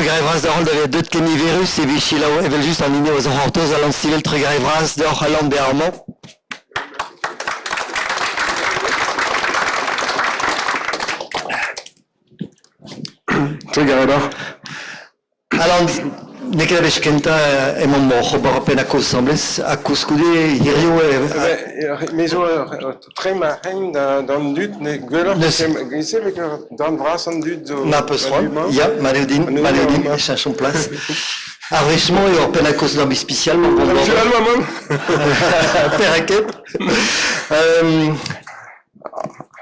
terugrijvras de Holland weer dit kemi virus et Vichila evel just en ligne aux hortos à l'ansivel terugrijvras de Holland de Armand. Terugrijvras. Alors, nekeda beskenta emon mo jobar apen semblez akuskude hirio Mais très marin dans le dut, ne gueuleur, glissé avec dans le bras en dut. na pesroan, ya, Maléodine, cherchons place. Arvechement et apen dambi spécial, mon bon Je l'ai moi-même. Perraquet.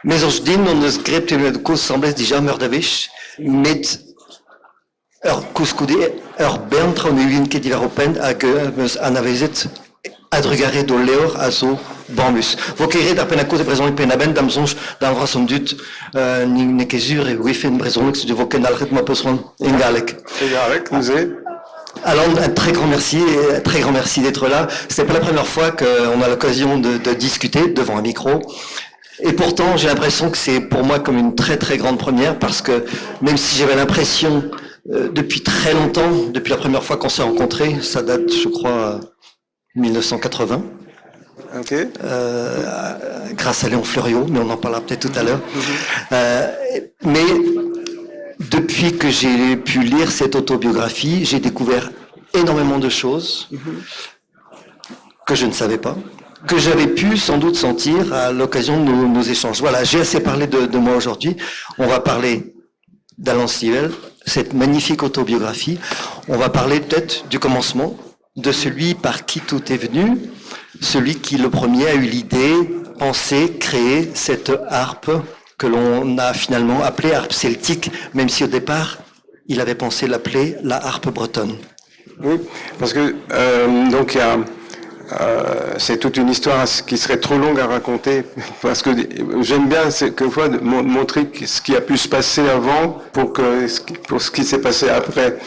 Mais ons din, on eus grept de cause semblez déjà meurdavich, met kouskude bern traun evin ket iver open hag eus anavezet adrugare do leor a zo bambus. Vokeret ar penakos e brezhoneg penaben dam zonj d'an vras an dut ne kezur e wifen brezhoneg se de voken alret ma peusron engalek. Engalek, nous est. Alors, un très grand merci d'être là. C'est pas la première fois qu'on a l'occasion de discuter devant un micro. Et pourtant, j'ai l'impression que c'est pour moi comme une très très grande première parce que même si j'avais l'impression depuis très longtemps, depuis la première fois qu'on s'est rencontrés, ça date, je crois, 1980. Okay. Grâce à Léon Fleuriot, mais on en parlera peut-être tout à l'heure. Mais depuis que j'ai pu lire cette autobiographie, j'ai découvert énormément de choses que je ne savais pas, que j'avais pu sans doute sentir à l'occasion de nos échanges. Voilà, j'ai assez parlé de moi aujourd'hui. On va parler d'Alain Stivell, cette magnifique autobiographie. On va parler peut-être du commencement, de celui par qui tout est venu, celui qui le premier a eu l'idée, pensé, créé cette harpe que l'on a finalement appelée harpe celtique, même si au départ, il avait pensé l'appeler la harpe bretonne. Oui, parce que donc il y a c'est toute une histoire qui serait trop longue à raconter, parce que j'aime bien quelquefois montrer ce qui a pu se passer avant pour ce qui s'est passé après.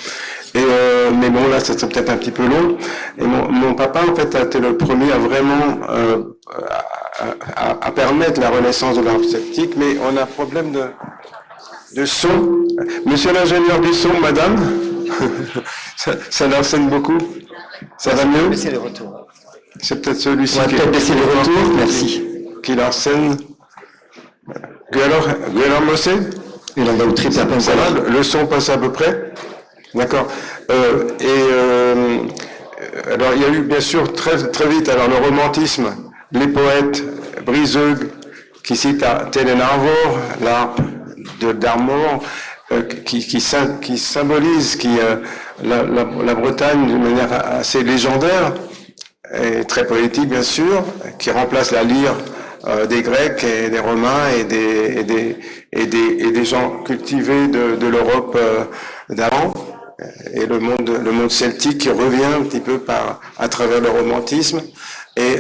Mais bon, là, ça serait peut-être un petit peu long. Et mon papa, en fait, a été le premier à vraiment à permettre la renaissance de l'harpe celtique, mais on a un problème de son. Monsieur l'ingénieur du son, madame, ça l'enseigne beaucoup. Ça va mieux? Baisser les retours. C'est peut-être celui-ci qui peut baisser les retours, merci. Qui l'enseigne. Gueulard Mossé? Il en va au triple à peine. Ça va, le son passe à peu près? D'accord. Alors, il y a eu bien sûr très vite alors le romantisme, les poètes, Briseug, qui cite Télène Arvor, l'harpe d'Armor, qui symbolise la Bretagne d'une manière assez légendaire et très poétique bien sûr, qui remplace la lyre des Grecs et des Romains et des gens cultivés de l'Europe d'avant. Et le monde celtique qui revient un petit peu à travers le romantisme. Et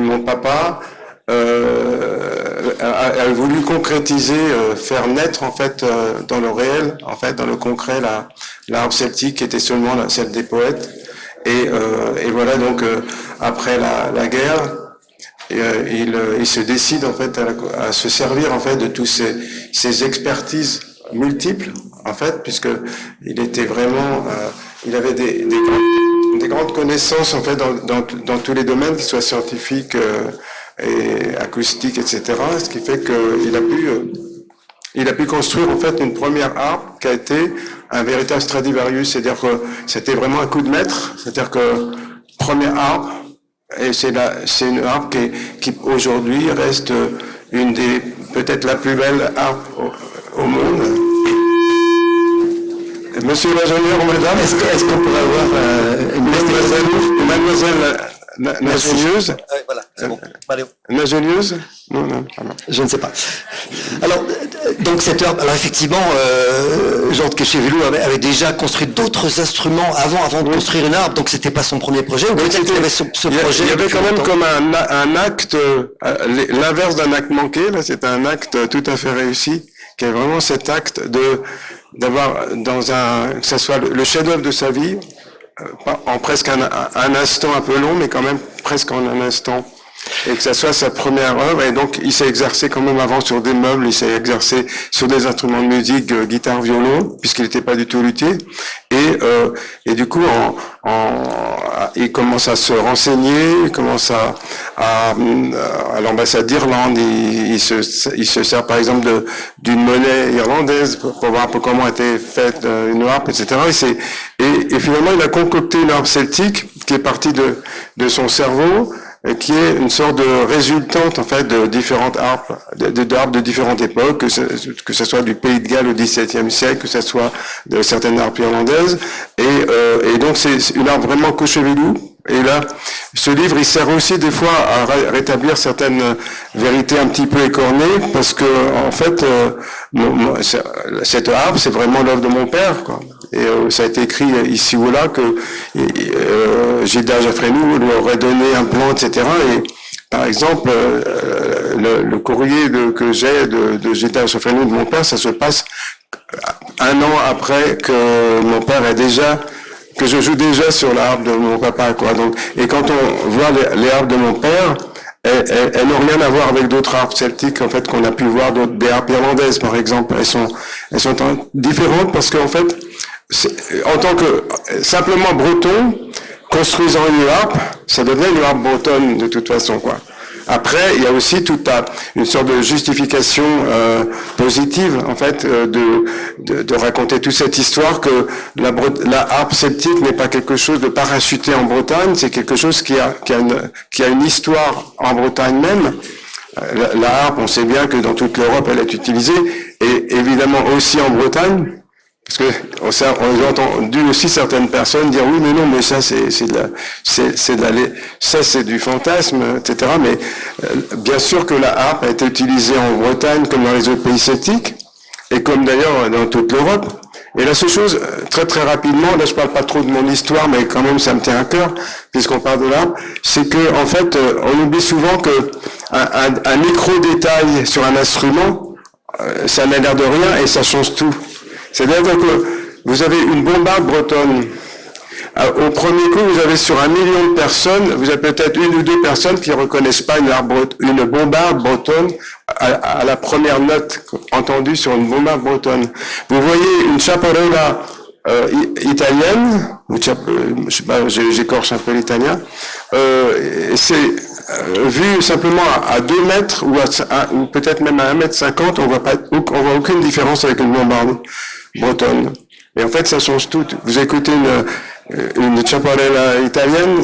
mon papa a voulu concrétiser, faire naître en fait dans le réel, en fait dans le concret, la harpe celtique qui était seulement celle des poètes. Et voilà donc après la guerre, il se décide en fait à se servir en fait de tous ces expertises multiples en fait, puisque il était vraiment, il avait des grandes connaissances en fait dans tous les domaines, qu'ils soient scientifiques et acoustiques, etc. Ce qui fait qu'il a pu construire en fait une première harpe qui a été un véritable Stradivarius, c'est-à-dire que c'était vraiment un coup de maître, c'est-à-dire que première harpe, et c'est une harpe qui aujourd'hui reste une des peut-être la plus belle harpe au monde. Monsieur l'ingénieur, mesdames, est-ce qu'on pourrait avoir une mademoiselle Nagelieuse? Voilà, c'est bon. Allez. Nagelieuse? Non. Je ne sais pas. Alors, donc cette harpe, alors effectivement, Jean de Quéchévelou avait déjà construit d'autres instruments avant de construire une harpe, donc c'était pas son premier projet. Ou peut-être qu'il avait ce projet. Il y avait quand même comme un acte, l'inverse d'un acte manqué. Là, c'est un acte tout à fait réussi, qui est vraiment cet acte d'avoir que ce soit le chef-d'œuvre de sa vie, en presque un instant un peu long, mais quand même presque en un instant. et que ça soit sa première œuvre. Et donc, il s'est exercé quand même avant sur des meubles, il s'est exercé sur des instruments de musique, guitare, violon, puisqu'il n'était pas du tout luthier. Et du coup, il commence à se renseigner, il commence à l'ambassade d'Irlande, il se sert par exemple d'une monnaie irlandaise pour voir un peu comment était faite une harpe, etc. Et finalement, il a concocté une harpe celtique qui est partie de son cerveau, qui est une sorte de résultante en fait de différentes harpes, d'harpes de différentes époques, que ce soit du Pays de Galles au XVIIe siècle, que ce soit de certaines harpes irlandaises, et donc c'est une harpe vraiment Cochevelou. Et là, ce livre, il sert aussi des fois à rétablir certaines vérités un petit peu écornées, parce que en fait, cette harpe, c'est vraiment l'œuvre de mon père, quoi. Et ça a été écrit ici ou là que Gilda Jaffrenou lui aurait donné un plan, etc. Et par exemple, le courrier que j'ai de Gilda Jaffrenou de mon père, ça se passe un an après que mon père que je joue déjà sur la harpe de mon papa, quoi. Donc, et quand on voit les harpes de mon père, elles n'ont rien à voir avec d'autres harpes celtiques, en fait, qu'on a pu voir des harpes irlandaises, par exemple. Elles sont différentes parce qu'en fait, en tant que simplement breton, construisant une harpe, ça devient une harpe bretonne de toute façon, quoi. Après, il y a aussi toute une sorte de justification positive, en fait, de raconter toute cette histoire que la harpe celtique n'est pas quelque chose de parachuté en Bretagne, c'est quelque chose qui a une histoire en Bretagne même. La harpe, on sait bien que dans toute l'Europe, elle est utilisée, et évidemment aussi en Bretagne. Parce que on a entendu aussi certaines personnes dire oui mais non mais ça c'est du fantasme, etc. Mais bien sûr que la harpe a été utilisée en Bretagne comme dans les autres pays celtiques et comme d'ailleurs dans toute l'Europe. Et la seule chose, très très rapidement, là je parle pas trop de mon histoire, mais quand même ça me tient à cœur puisqu'on parle de l'harpe, c'est que en fait on oublie souvent que un micro-détail sur un instrument, ça n'a l'air de rien et ça change tout. C'est-à-dire que vous avez une bombarde bretonne. Au premier coup, vous avez sur 1 million de personnes, vous avez peut-être 1 ou 2 personnes qui ne reconnaissent pas une bombarde bretonne à la première note entendue sur une bombarde bretonne. Vous voyez une chaparella italienne, je sais pas, j'écorche un peu l'italien, c'est vu simplement à 2 mètres ou peut-être même à 1,50 m, on voit aucune différence avec une bombarde bretonne. Et en fait, ça change tout. Vous écoutez une chaparella italienne,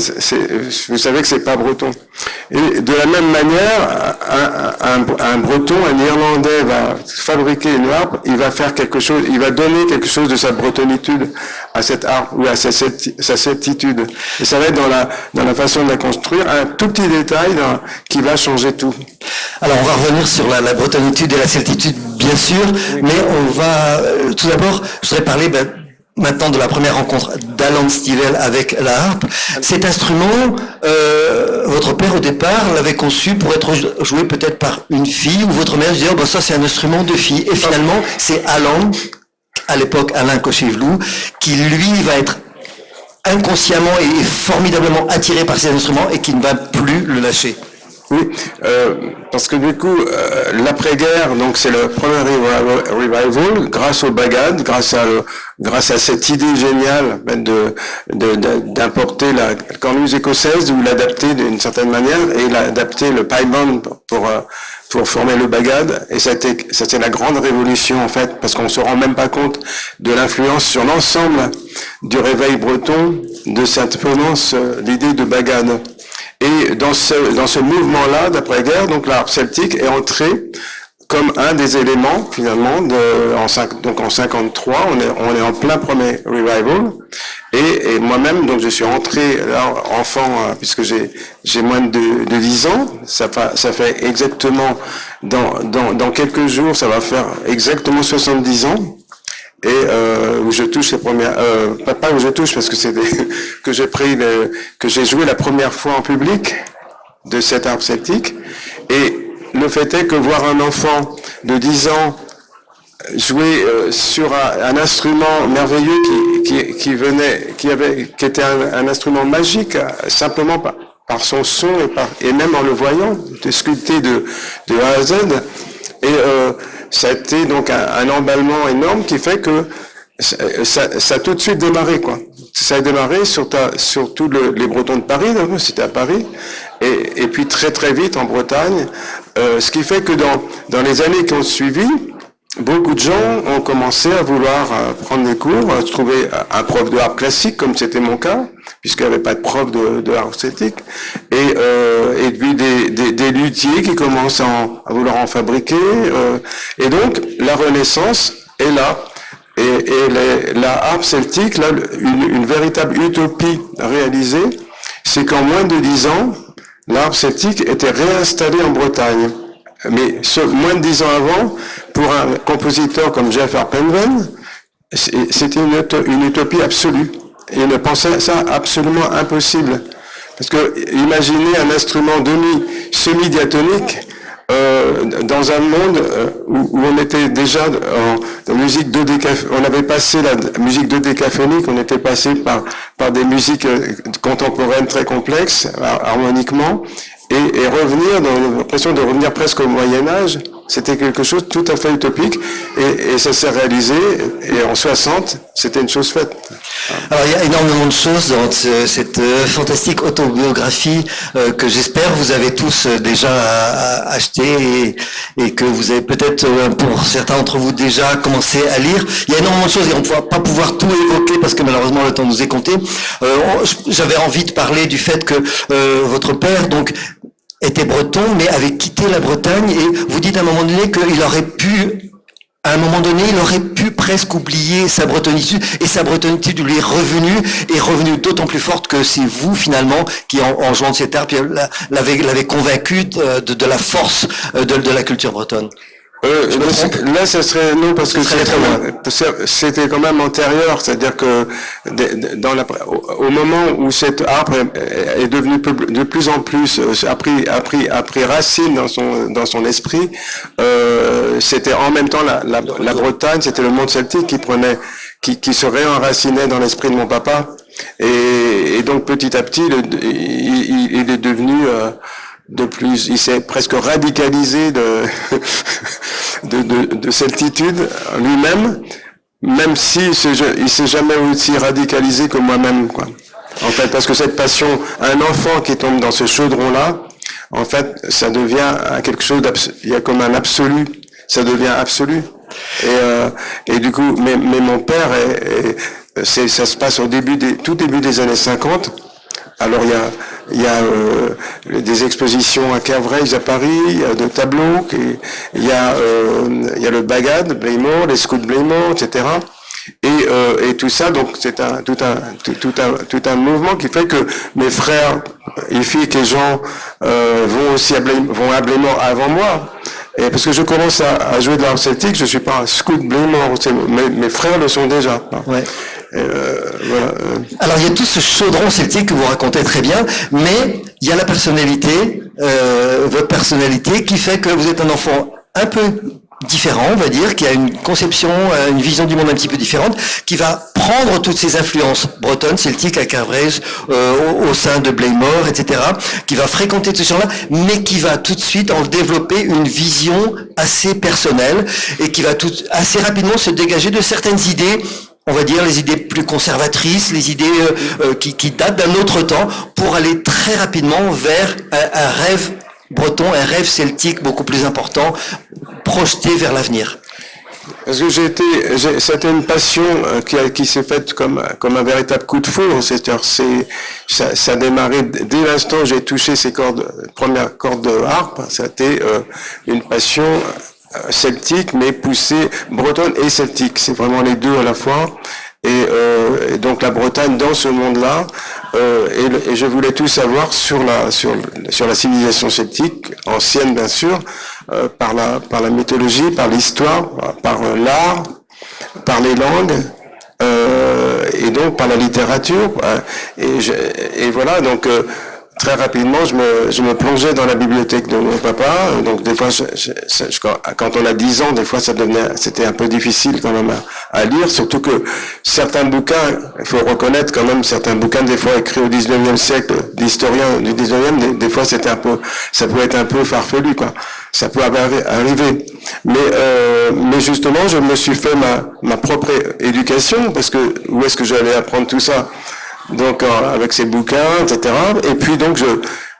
vous savez que c'est pas breton. Et de la même manière, un breton, un irlandais va fabriquer une harpe, il va faire quelque chose, il va donner quelque chose de sa bretonitude à cette harpe ou à sa certitude. Et ça va être dans la façon de la construire, un tout petit détail qui va changer tout. Alors on va revenir sur la bretonitude et la celtitude, bien sûr, mais on va tout d'abord, je voudrais parler maintenant de la première rencontre d'Alan Stivell avec la harpe. Cet instrument, votre père au départ l'avait conçu pour être joué peut-être par une fille, ou votre mère disait ça c'est un instrument de fille, et finalement c'est Alan, à l'époque Alain Cochevelou, qui lui va être inconsciemment et formidablement attiré par cet instrument et qui ne va plus le lâcher. Oui, parce que du coup, l'après-guerre, donc c'est le premier revival, grâce au bagad, grâce à cette idée géniale d'importer la cornemuse écossaise ou l'adapter d'une certaine manière et l'adapter le pipe band pour former le bagad. Et c'était la grande révolution en fait, parce qu'on se rend même pas compte de l'influence sur l'ensemble du réveil breton de cette prononce, l'idée de bagad. Et dans ce mouvement-là d'après-guerre, donc la harpe celtique est entrée comme un des éléments finalement donc en 53, on est en plein premier revival. Et moi-même, donc je suis rentré là, enfant, puisque j'ai moins de 10 ans. Ça fait exactement dans quelques jours, ça va faire exactement 70 ans. Et où je touche les premières, pas où je touche parce que c'est que j'ai joué la première fois en public de cette harpe celtique. Et le fait est que voir un enfant de 10 ans jouer sur un instrument merveilleux qui était un instrument magique, simplement par son son et même en le voyant, de sculpter de A à Z. Et ça a été donc un emballement énorme qui fait que ça a tout de suite démarré, quoi. Ça a démarré sur tous les Bretons de Paris, c'était à Paris, et puis très très vite en Bretagne, ce qui fait que dans les années qui ont suivi, beaucoup de gens ont commencé à vouloir prendre des cours, à trouver un prof de harpe classique, comme c'était mon cas, puisqu'il n'y avait pas de prof de harpe celtique, et puis des luthiers qui commencent à vouloir en fabriquer, et donc la Renaissance est là. Et la harpe celtique, là, une véritable utopie réalisée, c'est qu'en moins de 10 ans, la harpe celtique était réinstallée en Bretagne. Mais moins de 10 ans avant, pour un compositeur comme Jeff Harpenven, c'était une utopie absolue. Et il ne pensait ça absolument impossible. Parce que imaginez un instrument semi-diatonique dans un monde où on était déjà en musique on avait passé la musique dodécaphonique, on était passé par des musiques contemporaines très complexes, harmoniquement, et revenir, dans l'impression de revenir presque au Moyen-Âge, c'était quelque chose de tout à fait utopique, et ça s'est réalisé, et en 60, c'était une chose faite. Alors il y a énormément de choses dans cette fantastique autobiographie que j'espère vous avez tous déjà acheté et que vous avez peut-être pour certains d'entre vous déjà commencé à lire. Il y a énormément de choses et on ne va pas pouvoir tout évoquer parce que malheureusement le temps nous est compté. J'avais envie de parler du fait que votre père donc était breton mais avait quitté la Bretagne et vous dites à un moment donné qu'il aurait pu à un moment donné, il aurait pu presque oublier sa bretonitude, et sa bretonitude lui est revenue d'autant plus forte que c'est vous, finalement, qui, en jouant de cette harpe, l'avez convaincu de la force de la culture bretonne. Là, ça serait non parce que c'était quand même antérieur, c'est-à-dire que au moment où cette harpe est devenue de plus en plus a pris racine dans son esprit, c'était en même temps la Bretagne, c'était le monde celtique qui se réenracinait dans l'esprit de mon papa, et donc petit à petit il est devenu il s'est presque radicalisé de celtitude lui-même, même si il s'est jamais aussi radicalisé que moi-même, quoi. En fait, parce que cette passion, un enfant qui tombe dans ce chaudron-là, en fait, ça devient quelque chose il y a comme un absolu, ça devient absolu. Et du coup, mais mon père ça se passe tout début des années 50. Alors il y a des expositions à Cavreilles à Paris, il y a de tableaux, il y a le Bagad, Blaymore, les scouts de Blaymore, etc. Et tout ça, donc c'est tout un mouvement qui fait que mes frères, les filles et gens vont à Blaymore avant moi. Et parce que je commence à jouer de l'harpe celtique, je suis pas un scout Blaymore, mes frères le sont déjà. Ouais. Voilà. Alors il y a tout ce chaudron celtique que vous racontez très bien, mais il y a la personnalité, votre personnalité, qui fait que vous êtes un enfant un peu différent, on va dire, qui a une conception, une vision du monde un petit peu différente, qui va prendre toutes ces influences bretonnes, celtiques, à Cavreilles, au sein de Blaymore, etc., qui va fréquenter tous ces gens-là, mais qui va tout de suite en développer une vision assez personnelle et qui va assez rapidement se dégager de certaines idées, on va dire les idées plus conservatrices, les idées qui datent d'un autre temps, pour aller très rapidement vers un rêve breton, un rêve celtique beaucoup plus important, projeté vers l'avenir. Parce que c'était une passion qui s'est faite comme un véritable coup de foudre. C'est-à-dire, ça a démarré dès l'instant où j'ai touché ces premières cordes de harpe. Ça a été une passion celtique, mais poussée bretonne et celtique. C'est vraiment les deux à la fois. Et donc la Bretagne dans ce monde-là, et je voulais tout savoir sur la civilisation celtique, ancienne bien sûr, par la mythologie, par l'histoire, par l'art, par les langues, et donc par la littérature. Et voilà, donc très rapidement, je me plongeais dans la bibliothèque de mon papa. Donc des fois, quand on a 10 ans, des fois c'était un peu difficile quand même à lire. Surtout que certains bouquins, il faut reconnaître quand même certains bouquins des fois écrits au 19e siècle, d'historiens du 19e, des fois ça peut être un peu farfelu, quoi. Ça peut arriver. Mais justement, je me suis fait ma propre éducation, parce que où est-ce que j'allais apprendre tout ça? Donc avec ces bouquins, etc. Et puis donc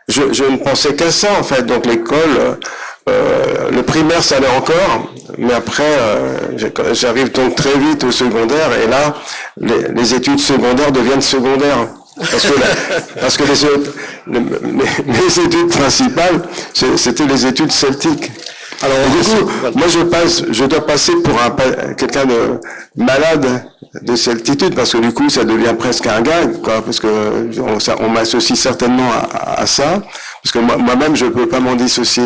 je ne pensais qu'à ça en fait. Donc l'école, le primaire ça allait encore, mais après j'arrive donc très vite au secondaire et là les études secondaires deviennent secondaires. Parce que les études principales c'était les études celtiques. Alors du coup, moi je dois passer pour quelqu'un de malade de celtitude, parce que du coup ça devient presque un gag, quoi, parce que on m'associe certainement à ça, parce que moi-même je peux pas m'en dissocier.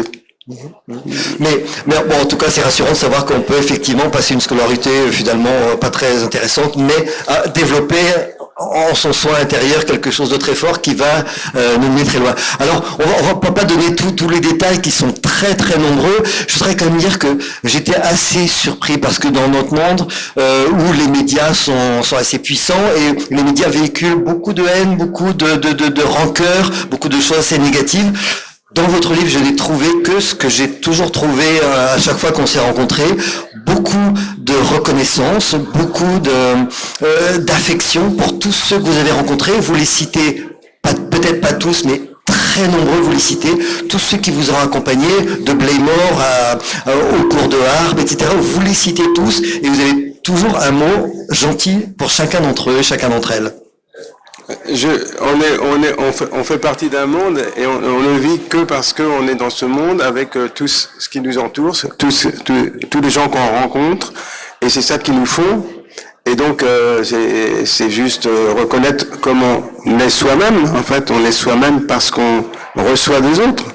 Mais bon, en tout cas, c'est rassurant de savoir qu'on peut effectivement passer une scolarité finalement pas très intéressante, mais développer en son soi intérieur quelque chose de très fort qui va nous mener très loin. Alors, on va pas donner tous les détails qui sont très très nombreux. Je voudrais quand même dire que j'étais assez surpris parce que dans notre monde où les médias sont assez puissants et les médias véhiculent beaucoup de haine, beaucoup de rancœur, beaucoup de choses assez négatives. Dans votre livre, je n'ai trouvé que ce que j'ai toujours trouvé à chaque fois qu'on s'est rencontrés, beaucoup de reconnaissance, beaucoup d'affection pour tous ceux que vous avez rencontrés. Vous les citez, peut-être pas tous, mais très nombreux, vous les citez, tous ceux qui vous ont accompagné, de Blaymore au cours de harpe, etc. Vous les citez tous et vous avez toujours un mot gentil pour chacun d'entre eux, chacun d'entre elles. On fait partie d'un monde et on ne vit que parce qu'on est dans ce monde avec tout ce qui nous entoure, tous les gens qu'on rencontre, et c'est ça qui nous font. Et donc c'est juste reconnaître comment on est soi-même. En fait, on est soi-même parce qu'on reçoit des autres.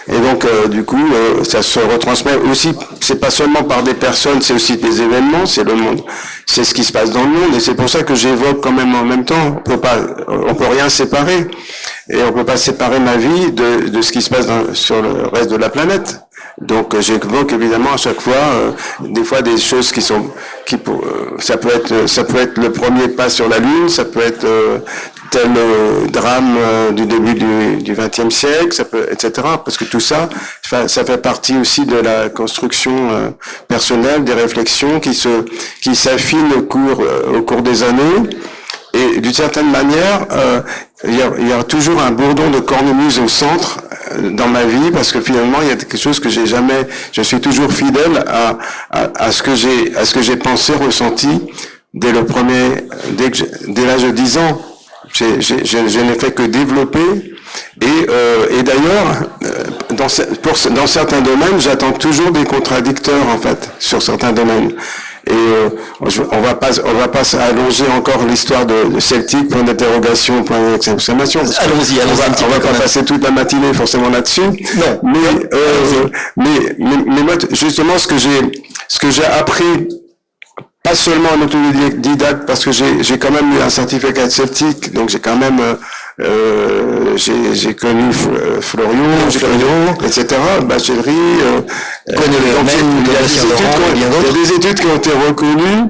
Et donc du coup, ça se retransmet aussi. C'est pas seulement par des personnes, c'est aussi des événements, c'est le monde, c'est ce qui se passe dans le monde. Et c'est pour ça que j'évoque quand même en même temps. On peut rien séparer, et on peut pas séparer ma vie de ce qui se passe sur le reste de la planète. Donc j'évoque évidemment à chaque fois des fois des choses ça peut être le premier pas sur la Lune, ça peut être tel drame du début du XXe siècle, ça peut, etc. Parce que tout ça, ça fait partie aussi de la construction personnelle, des réflexions qui s'affinent au cours des années. Et d'une certaine manière, il y a toujours un bourdon de cornemuse au centre dans ma vie, parce que finalement il y a quelque chose que je suis toujours fidèle à ce que j'ai pensé, ressenti dès l'âge de 10 ans. Je n'ai fait que développer, et d'ailleurs dans certains domaines j'attends toujours des contradicteurs en fait sur certains domaines. Et on va pas allonger encore l'histoire de Celtic, point d'interrogation, point d'exclamation. Allons-y. On va pas passer toute la matinée forcément là-dessus. Non. Mais moi, justement, ce que j'ai appris, pas seulement en autodidacte, parce que j'ai quand même eu un certificat de Celtic, donc j'ai quand même j'ai connu Florian, etc., Bachelerie, il y a des études qui ont été reconnues,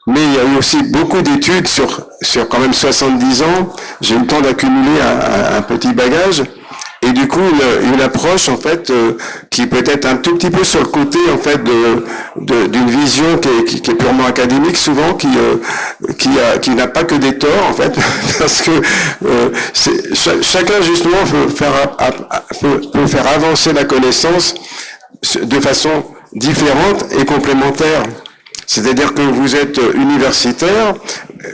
mais il y a eu aussi beaucoup d'études sur quand même 70 ans. J'ai eu le temps d'accumuler un petit bagage. Et du coup, une approche en fait qui peut être un tout petit peu sur le côté en fait d'une vision qui est purement académique, souvent qui n'a pas que des torts en fait, parce que chacun justement peut faire avancer la connaissance de façon différente et complémentaire. C'est-à-dire que vous êtes universitaire,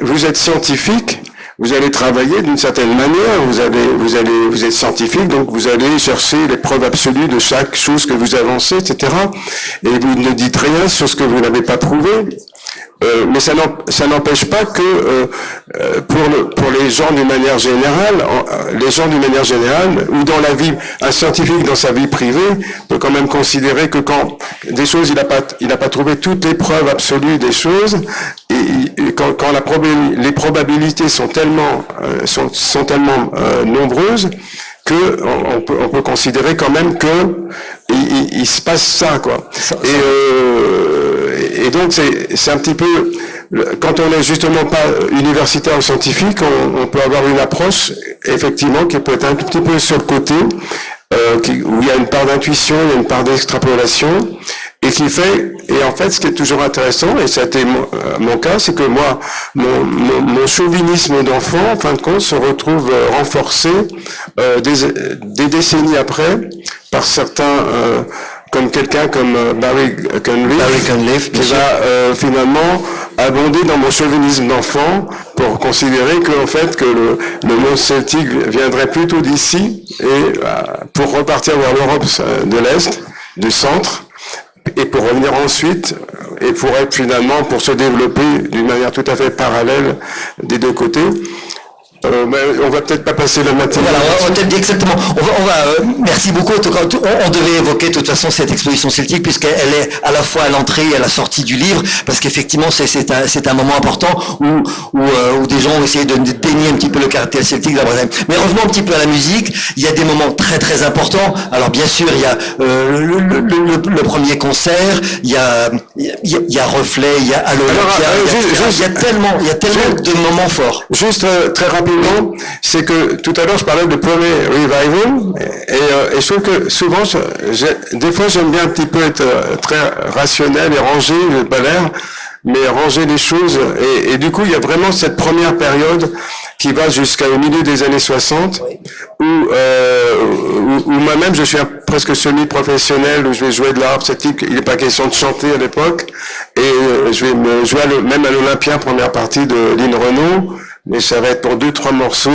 vous êtes scientifique. Vous allez travailler d'une certaine manière, vous êtes scientifique, donc vous allez chercher les preuves absolues de chaque chose que vous avancez, etc. Et vous ne dites rien sur ce que vous n'avez pas prouvé. Mais ça n'empêche pas que pour les gens d'une manière générale, ou dans la vie, un scientifique dans sa vie privée peut quand même considérer que quand des choses, il n'a pas trouvé toutes les preuves absolues des choses, et quand les probabilités sont tellement nombreuses, que on peut considérer quand même que il se passe ça, quoi. Et donc c'est un petit peu, quand on n'est justement pas universitaire ou scientifique, on peut avoir une approche effectivement qui peut être un tout petit peu sur le côté, où il y a une part d'intuition, il y a une part d'extrapolation, et qui fait, et en fait, ce qui est toujours intéressant, et ça a été mon cas, c'est que moi, mon chauvinisme d'enfant, en fin de compte, se retrouve renforcé des décennies après par certains, comme quelqu'un comme Barry Cunliffe, qui va finalement abonder dans mon chauvinisme d'enfant pour considérer que en fait que le monde celtique viendrait plutôt d'ici et pour repartir vers l'Europe de l'Est, du centre, et pour revenir ensuite et pour être finalement pour se développer d'une manière tout à fait parallèle des deux côtés. On va peut-être pas passer la matinée. Voilà, on va peut-être dire exactement. Merci beaucoup. On devait évoquer de toute façon cette exposition celtique puisqu'elle est à la fois à l'entrée et à la sortie du livre, parce qu'effectivement c'est un moment important où des gens ont essayé de dénier un petit peu le caractère celtique de la Bretagne. Mais revenons un petit peu à la musique. Il y a des moments très très importants. Alors bien sûr il y a le premier concert, il y a Reflet, il y a à l'Olympia. Il y a tellement de moments forts. Juste très rapidement. C'est que tout à l'heure je parlais de premier revival et je trouve que souvent des fois j'aime bien un petit peu être très rationnel et rangé, j'ai pas l'air, mais ranger les choses et du coup il y a vraiment cette première période qui va jusqu'au milieu des années 60 où moi-même je suis presque semi-professionnel, où je vais jouer de l'harpe celtique, il n'est pas question de chanter à l'époque, et je vais me jouer même à l'Olympia, première partie de Lynn Renaud, mais ça va être pour 2-3 morceaux,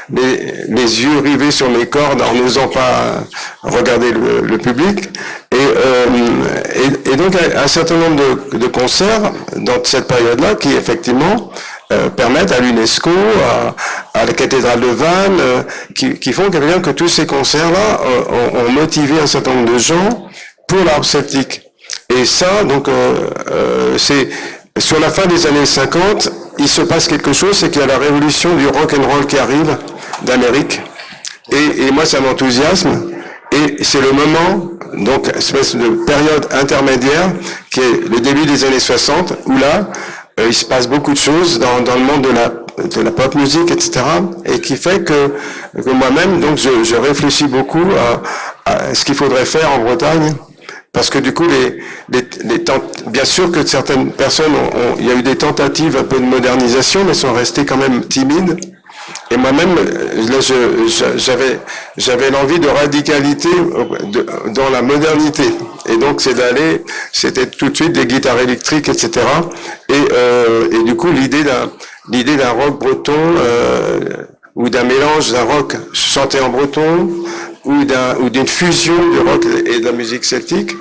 les yeux rivés sur mes cordes en n'osant pas regarder le public. Et donc un certain nombre de concerts dans cette période-là qui effectivement permettent à l'UNESCO, à la cathédrale de Vannes, qui font que tous ces concerts-là ont motivé un certain nombre de gens pour l'harpe celtique. Et ça, donc, c'est sur la fin des années 50, il se passe quelque chose, c'est qu'il y a la révolution du rock and roll qui arrive d'Amérique. Et moi, ça m'enthousiasme. Et c'est le moment, donc, espèce de période intermédiaire, qui est le début des années 60, où là, il se passe beaucoup de choses dans le monde de la pop music, etc. Et qui fait que moi-même, donc, je réfléchis beaucoup à ce qu'il faudrait faire en Bretagne. Parce que du coup, bien sûr que certaines personnes il y a eu des tentatives un peu de modernisation, mais sont restées quand même timides. Et moi-même, là, j'avais l'envie de radicalité dans la modernité. Et donc, c'était tout de suite des guitares électriques, etc. Et du coup, l'idée d'un rock breton, ou d'un mélange d'un rock chanté en breton, ou d'une fusion du rock et de la musique celtique.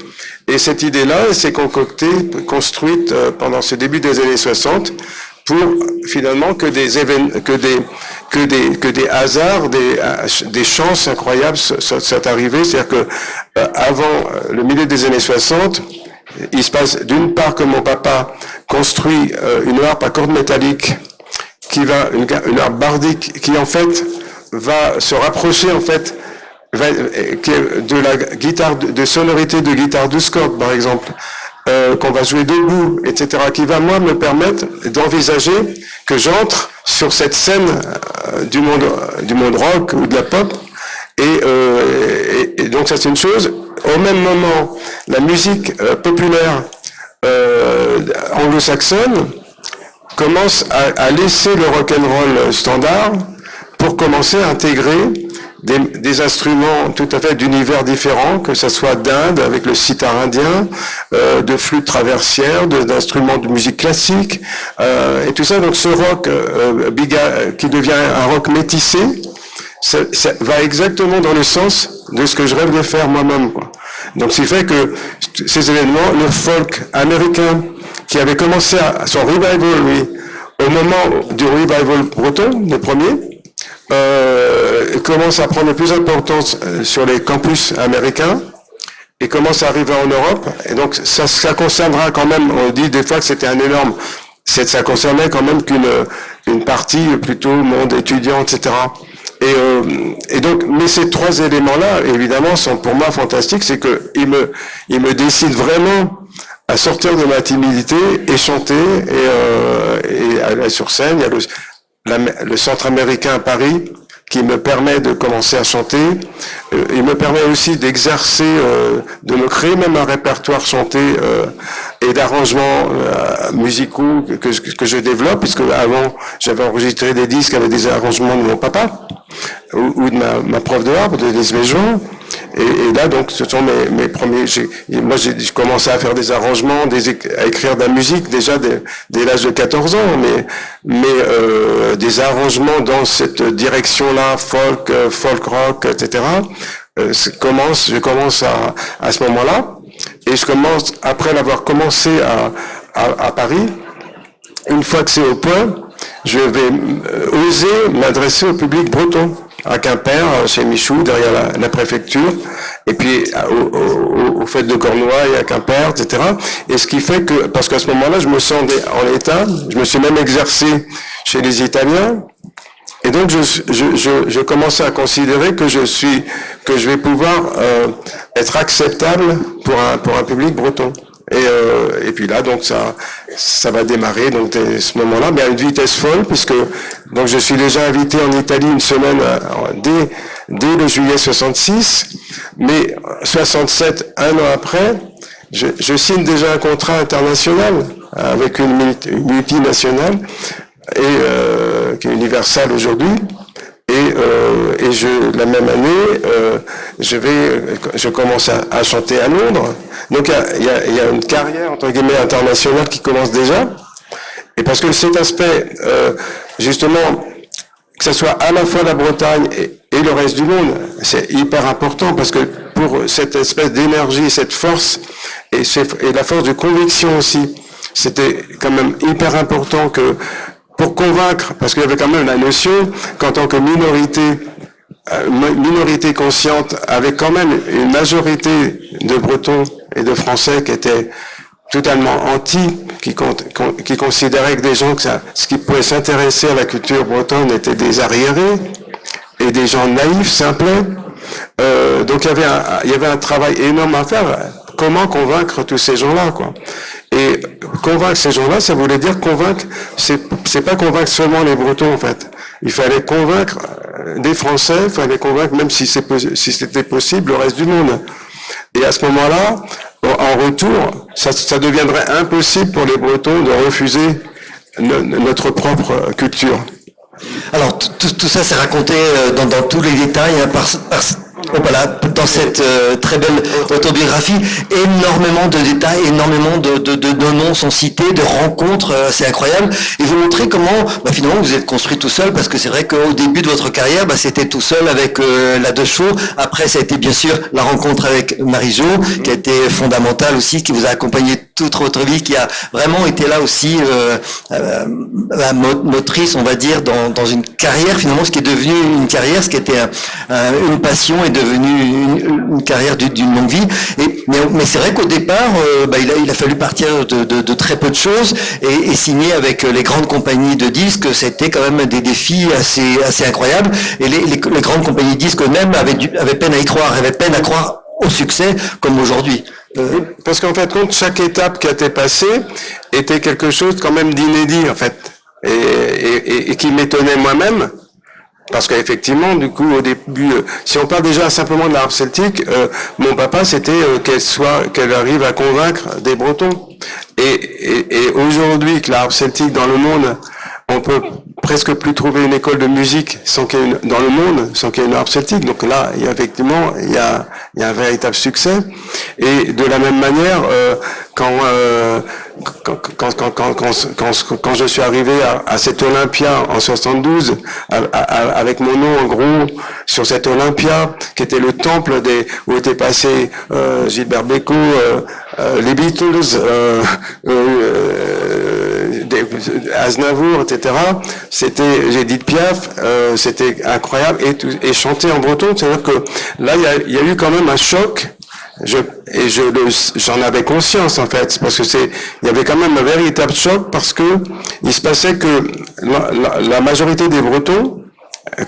Et cette idée-là s'est construite pendant ce début des années 60 pour finalement que des hasards, des chances incroyables soient arrivées. C'est-à-dire que avant le milieu des années 60, il se passe d'une part que mon papa construit une harpe à cordes métalliques une harpe bardique qui en fait va se rapprocher en fait de la guitare de sonorité de guitare 12 cordes par exemple, qu'on va jouer debout, etc., qui va moi me permettre d'envisager que j'entre sur cette scène du monde rock ou de la pop, et donc ça c'est une chose. Au même moment, la musique populaire anglo-saxonne commence à laisser le rock'n'roll standard pour commencer à intégrer des instruments tout à fait d'univers différents, que ça soit d'Inde avec le sitar indien, de flûte traversière, d'instruments de musique classique, et tout ça. Donc ce rock qui devient un rock métissé, ça va exactement dans le sens de ce que je rêve de faire moi-même, quoi. Donc ce qui fait que ces événements, le folk américain qui avait commencé son revival, lui, au moment du revival breton, le premier, commence à prendre de plus d'importance sur les campus américains et commence à arriver en Europe. Et donc ça concernera quand même, on dit des fois que c'était un énorme, ça concernait quand même qu'une partie plutôt monde étudiant, etc. Et donc, mais ces trois éléments-là, évidemment, sont pour moi fantastiques. C'est que ils me décident vraiment à sortir de ma timidité et chanter et aller sur scène. Il y a le Centre américain à Paris qui me permet de commencer à chanter. Il me permet aussi d'exercer, de me créer même un répertoire chanté et d'arrangements musicaux que je développe, puisque avant j'avais enregistré des disques avec des arrangements de mon papa ou de ma prof de harpe, de Lise Méjean. Et là, donc, ce sont mes premiers. Moi, j'ai commencé à faire des arrangements, à écrire de la musique déjà dès l'âge de 14 ans, mais des arrangements dans cette direction-là, folk rock, etc. Je commence à ce moment-là, et je commence après l'avoir commencé à Paris. Une fois que c'est au point, je vais oser m'adresser au public breton, à Quimper, chez Michou, derrière la préfecture, et puis aux fêtes de Cornouailles, à Quimper, etc. Et ce qui fait que, parce qu'à ce moment-là, je me sens en état, je me suis même exercé chez les Italiens, et donc je commençais à considérer que je vais pouvoir être acceptable pour un public breton. Et puis là, donc ça va démarrer donc à ce moment-là, mais à une vitesse folle, puisque donc je suis déjà invité en Italie une semaine dès le juillet 66, mais 67, un an après, je signe déjà un contrat international avec une multinationale qui est Universal aujourd'hui. Et la même année, je commence à chanter à Londres. Donc il y a une carrière entre guillemets internationale qui commence déjà. Et parce que cet aspect, justement, que ce soit à la fois la Bretagne et le reste du monde, c'est hyper important parce que pour cette espèce d'énergie, cette force et la force de conviction aussi, c'était quand même hyper important que pour convaincre, parce qu'il y avait quand même la notion qu'en tant que minorité consciente, avec quand même une majorité de Bretons et de Français qui étaient totalement qui considéraient que des gens, ce qui pouvait s'intéresser à la culture bretonne étaient des arriérés et des gens naïfs, simplets. Donc il y avait un travail énorme à faire. Comment convaincre tous ces gens-là, quoi. Et convaincre ces gens-là, ça voulait dire convaincre, c'est pas convaincre seulement les Bretons, en fait. Il fallait convaincre des Français, il fallait convaincre, même si c'était possible, le reste du monde. Et à ce moment-là, en retour, ça deviendrait impossible pour les Bretons de refuser notre propre culture. Alors, tout ça, c'est raconté dans tous les détails, voilà, dans cette très belle autobiographie, énormément de détails, énormément de noms sont cités, de rencontres, c'est incroyable. Et vous montrez comment, finalement, vous êtes construit tout seul, parce que c'est vrai qu'au début de votre carrière, c'était tout seul avec la De Chaux. Après, ça a été bien sûr la rencontre avec Marie-Jo, qui a été fondamentale aussi, qui vous a accompagné toute votre vie, qui a vraiment été là aussi la motrice, on va dire, dans une carrière, finalement, ce qui est devenu une carrière, ce qui était une passion est devenu une carrière d'une longue vie. Mais c'est vrai qu'au départ, il a fallu partir de très peu de choses et signer avec les grandes compagnies de disques, c'était quand même des défis assez incroyables. Et les grandes compagnies de disques eux-mêmes avaient peine à y croire, avaient peine à croire au succès comme aujourd'hui. Parce qu'en fait, chaque étape qui a été passée était quelque chose quand même d'inédit, en fait, et qui m'étonnait moi-même. Parce qu'effectivement, du coup, au début, si on parle déjà simplement de la harpe celtique, mon papa, c'était qu'elle arrive à convaincre des Bretons. Et aujourd'hui, que la harpe celtique dans le monde, on peut presque plus trouver une école de musique dans le monde sans qu'il y ait une harpe celtique. Donc là, il y a effectivement, il y a un véritable succès. Et de la même manière, quand je suis arrivé à cet Olympia en 72, avec mon nom en gros sur cet Olympia, qui était le temple où étaient passés Gilbert Bécaud, les Beatles, Aznavour, etc. C'était Edith Piaf, c'était incroyable, et chanter en breton, c'est-à-dire que là il y a eu quand même un choc. J'en avais conscience en fait, parce que il y avait quand même un véritable choc, parce que il se passait que la majorité des Bretons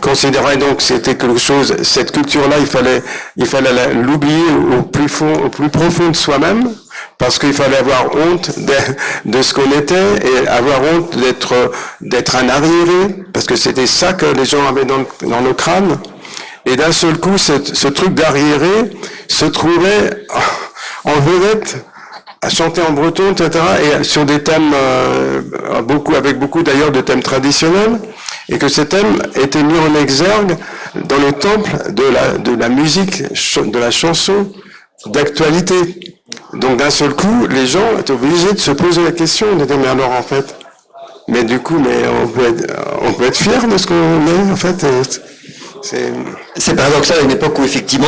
considérait donc que c'était quelque chose, cette culture-là, il fallait l'oublier au plus profond de soi-même, parce qu'il fallait avoir honte de ce qu'on était et avoir honte d'être un arriéré, parce que c'était ça que les gens avaient dans le crâne. Et d'un seul coup, ce truc d'arriéré se trouvait en vedette, à chanter en breton, etc., et sur des thèmes, avec beaucoup d'ailleurs de thèmes traditionnels, et que ces thèmes étaient mis en exergue dans le temple de la musique, de la chanson d'actualité. Donc d'un seul coup, les gens étaient obligés de se poser la question, de dire, mais alors en fait, mais du coup, on peut être fier de ce qu'on est, en fait. C'est paradoxal à une époque où effectivement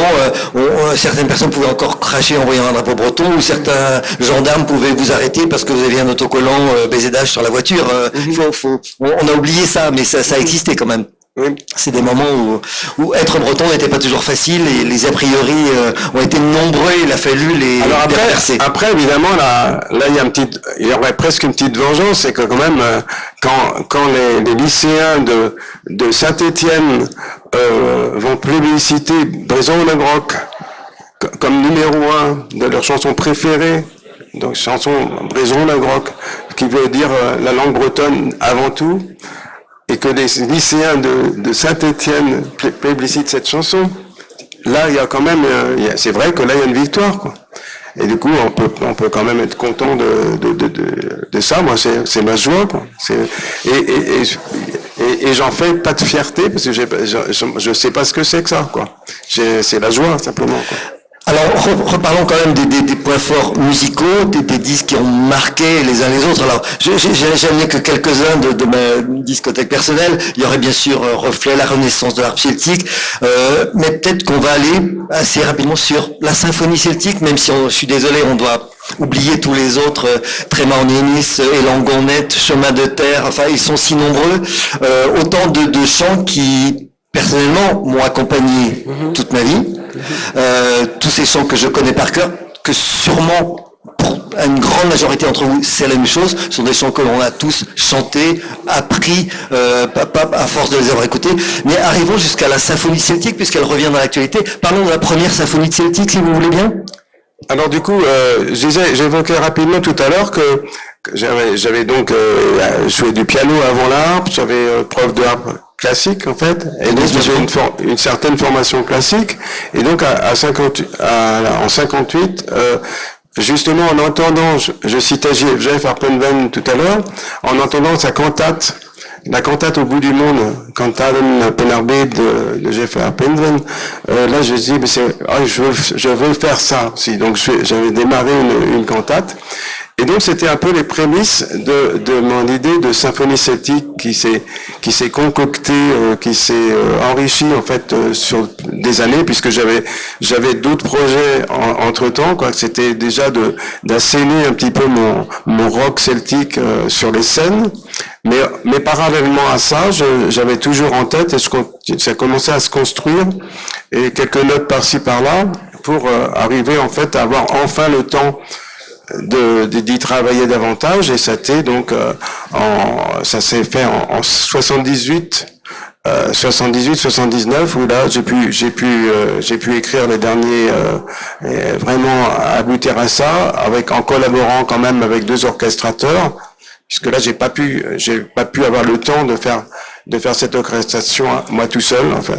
certaines personnes pouvaient encore cracher en voyant un drapeau breton, ou certains gendarmes pouvaient vous arrêter parce que vous aviez un autocollant baiser d'âge sur la voiture. On a oublié ça, mais ça existait quand même. Oui. C'est des moments où être breton n'était pas toujours facile et les a priori ont été nombreux, il a fallu les percer. Après évidemment là il y aurait presque une petite vengeance, c'est que quand même quand les lycéens de Saint-Étienne vont plébisciter Bréson-Lagroc comme numéro 1 de leur chanson préférée, donc chanson Bréson-Lagroc, qui veut dire la langue bretonne avant tout, et que les lycéens de Saint-Étienne plébiscitent cette chanson, là, il y a quand même, c'est vrai que là, il y a une victoire, quoi. Et du coup, on peut quand même être content de ça. Moi, c'est ma joie, quoi. Et j'en fais pas de fierté, parce que je sais pas ce que c'est que ça, quoi. C'est la joie, simplement, quoi. Alors, reparlons quand même des points forts musicaux, des disques qui ont marqué les uns les autres. Alors, j'ai amené que quelques-uns de ma discothèque personnelle. Il y aurait bien sûr Reflet, la renaissance de l'harpe celtique, mais peut-être qu'on va aller assez rapidement sur la symphonie celtique, même si je suis désolé, on doit oublier tous les autres, Tréma en Ennis, Elangonnet, Chemin de terre, enfin, ils sont si nombreux. Autant de chants qui, personnellement, m'ont accompagné toute ma vie. Tous ces chants que je connais par cœur, que sûrement pour une grande majorité d'entre vous c'est la même chose, sont des chants que l'on a tous chantés, appris à force de les avoir écoutés. Mais arrivons jusqu'à la symphonie celtique, puisqu'elle revient dans l'actualité. Parlons de la première symphonie celtique, si vous voulez bien. Alors du coup, j'évoquais rapidement tout à l'heure que j'avais donc joué du piano avant l'harpe, j'avais prof de harpe classique en fait, et donc j'avais une certaine formation classique, et donc en 58, justement en entendant, je citais Jeff Arpenven tout à l'heure, en entendant sa cantate, la cantate au bout du monde, Cantaten Penarbed de Jeff Arpenven, là je dis mais je veux faire ça aussi, donc j'avais démarré une cantate. Et donc c'était un peu les prémices de mon idée de symphonie celtique qui s'est concoctée, qui s'est enrichie en fait sur des années, puisque j'avais d'autres projets entre temps, quoi. C'était déjà d'asséner un petit peu mon rock celtique sur les scènes, mais parallèlement à ça, j'avais toujours en tête, et ça commençait à se construire, et quelques notes par-ci par-là pour arriver en fait à avoir enfin le temps d'y travailler davantage, et ça s'est fait en 78, 79, où là j'ai pu écrire les derniers, vraiment aboutir à ça, en collaborant quand même avec 2 orchestrateurs, puisque là j'ai pas pu avoir le temps de faire cette orchestration moi tout seul, enfin.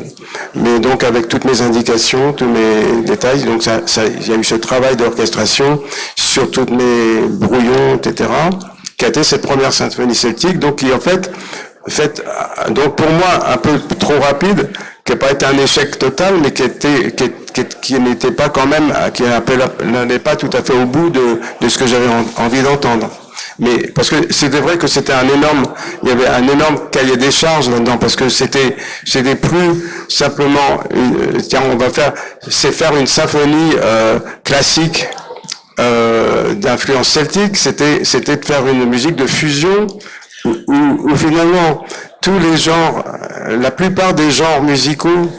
Mais donc avec toutes mes indications, tous mes détails, donc il y a eu ce travail d'orchestration sur tous mes brouillons, etc., qui a été cette première symphonie celtique, donc qui en fait, donc pour moi un peu trop rapide, qui n'a pas été un échec total, mais qui n'était pas quand même, qui n'allait pas tout à fait au bout de ce que j'avais envie d'entendre. Mais parce que c'était vrai que c'était il y avait un énorme cahier des charges là-dedans, parce que c'était plus simplement c'est faire une symphonie classique d'influence celtique, c'était de faire une musique de fusion où finalement tous les genres, la plupart des genres musicaux,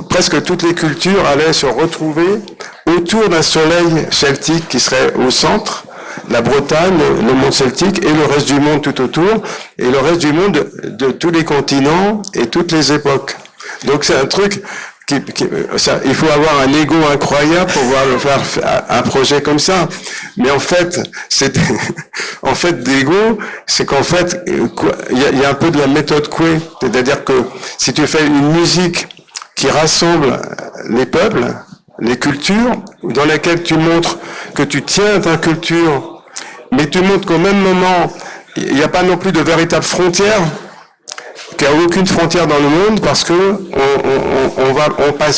presque toutes les cultures allaient se retrouver autour d'un soleil celtique qui serait au centre. la Bretagne, le monde celtique et le reste du monde tout autour, et le reste du monde de tous les continents et toutes les époques. Donc c'est un truc il faut avoir un ego incroyable pour pouvoir le faire un projet comme ça. Mais en fait, l'ego, c'est qu'en fait, il y a un peu de la méthode Coué. C'est-à-dire que si tu fais une musique qui rassemble les peuples, les cultures, dans laquelle tu montres que tu tiens à ta culture, mais tu montres qu'au même moment, il n'y a pas non plus de véritable frontière, qu'il n'y a aucune frontière dans le monde, parce que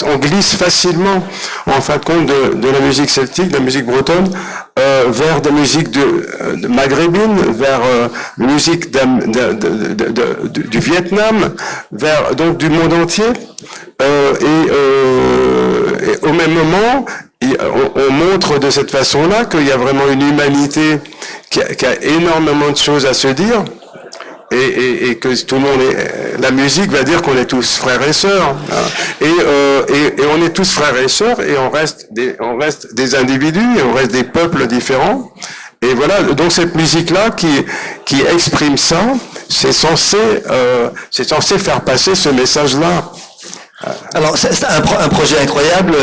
on glisse facilement, en fin de compte, de la musique celtique, de la musique bretonne, vers des musiques de maghrébines, vers la musique du Vietnam, vers donc du monde entier, et au même moment, on montre de cette façon-là qu'il y a vraiment une humanité qui a énormément de choses à se dire. Et que tout le monde la musique va dire qu'on est tous frères et sœurs, hein. Et on est tous frères et sœurs, et on reste des individus, et on reste des peuples différents. Et voilà, donc cette musique-là qui exprime ça, c'est censé faire passer ce message-là. Alors, c'est un projet incroyable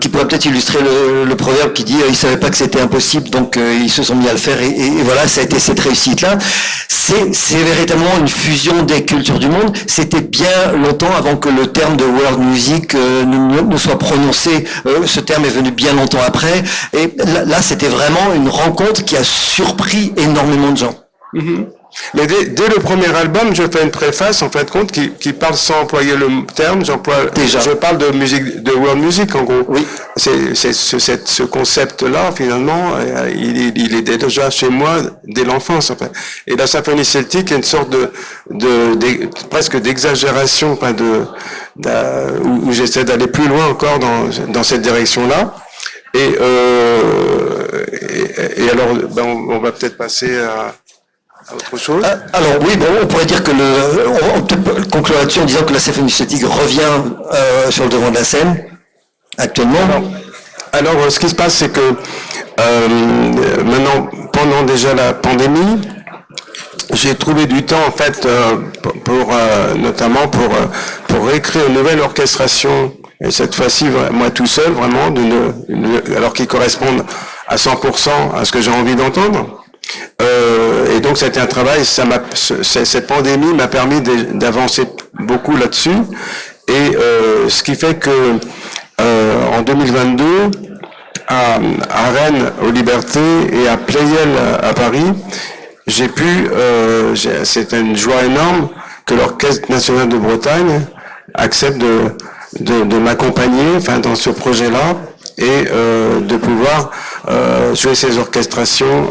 qui pourrait peut-être illustrer le proverbe qui dit ils savaient pas que c'était impossible, donc ils se sont mis à le faire, et voilà, ça a été cette réussite-là. C'est véritablement une fusion des cultures du monde. C'était bien longtemps avant que le terme de world music ne soit prononcé. Ce terme est venu bien longtemps après, et là c'était vraiment une rencontre qui a surpris énormément de gens. Mm-hmm. Mais dès le premier album, je fais une préface, en fin de compte, qui parle sans employer le terme. Je parle de musique, de world music, en gros. Oui. C'est ce concept-là, finalement, il est déjà chez moi dès l'enfance, en fait. Et la symphonie celtique est une sorte presque d'exagération, enfin où j'essaie d'aller plus loin encore dans cette direction-là. Et alors, on va peut-être passer à autre chose. Alors oui, bon, on pourrait dire que on peut conclure là-dessus en disant que la symphonie celtique revient sur le devant de la scène actuellement. Alors ce qui se passe, c'est que maintenant, pendant déjà la pandémie, j'ai trouvé du temps en fait notamment pour réécrire une nouvelle orchestration, et cette fois-ci moi tout seul vraiment, alors qu'ils correspondent à 100% à ce que j'ai envie d'entendre. Et donc c'était un travail, cette pandémie m'a permis d'avancer beaucoup là-dessus, et ce qui fait que en 2022 à Rennes aux Libertés et à Pleyel à Paris, j'ai pu, c'était une joie énorme que l'Orchestre national de Bretagne accepte de m'accompagner, enfin dans ce projet-là, et de pouvoir jouer ces orchestrations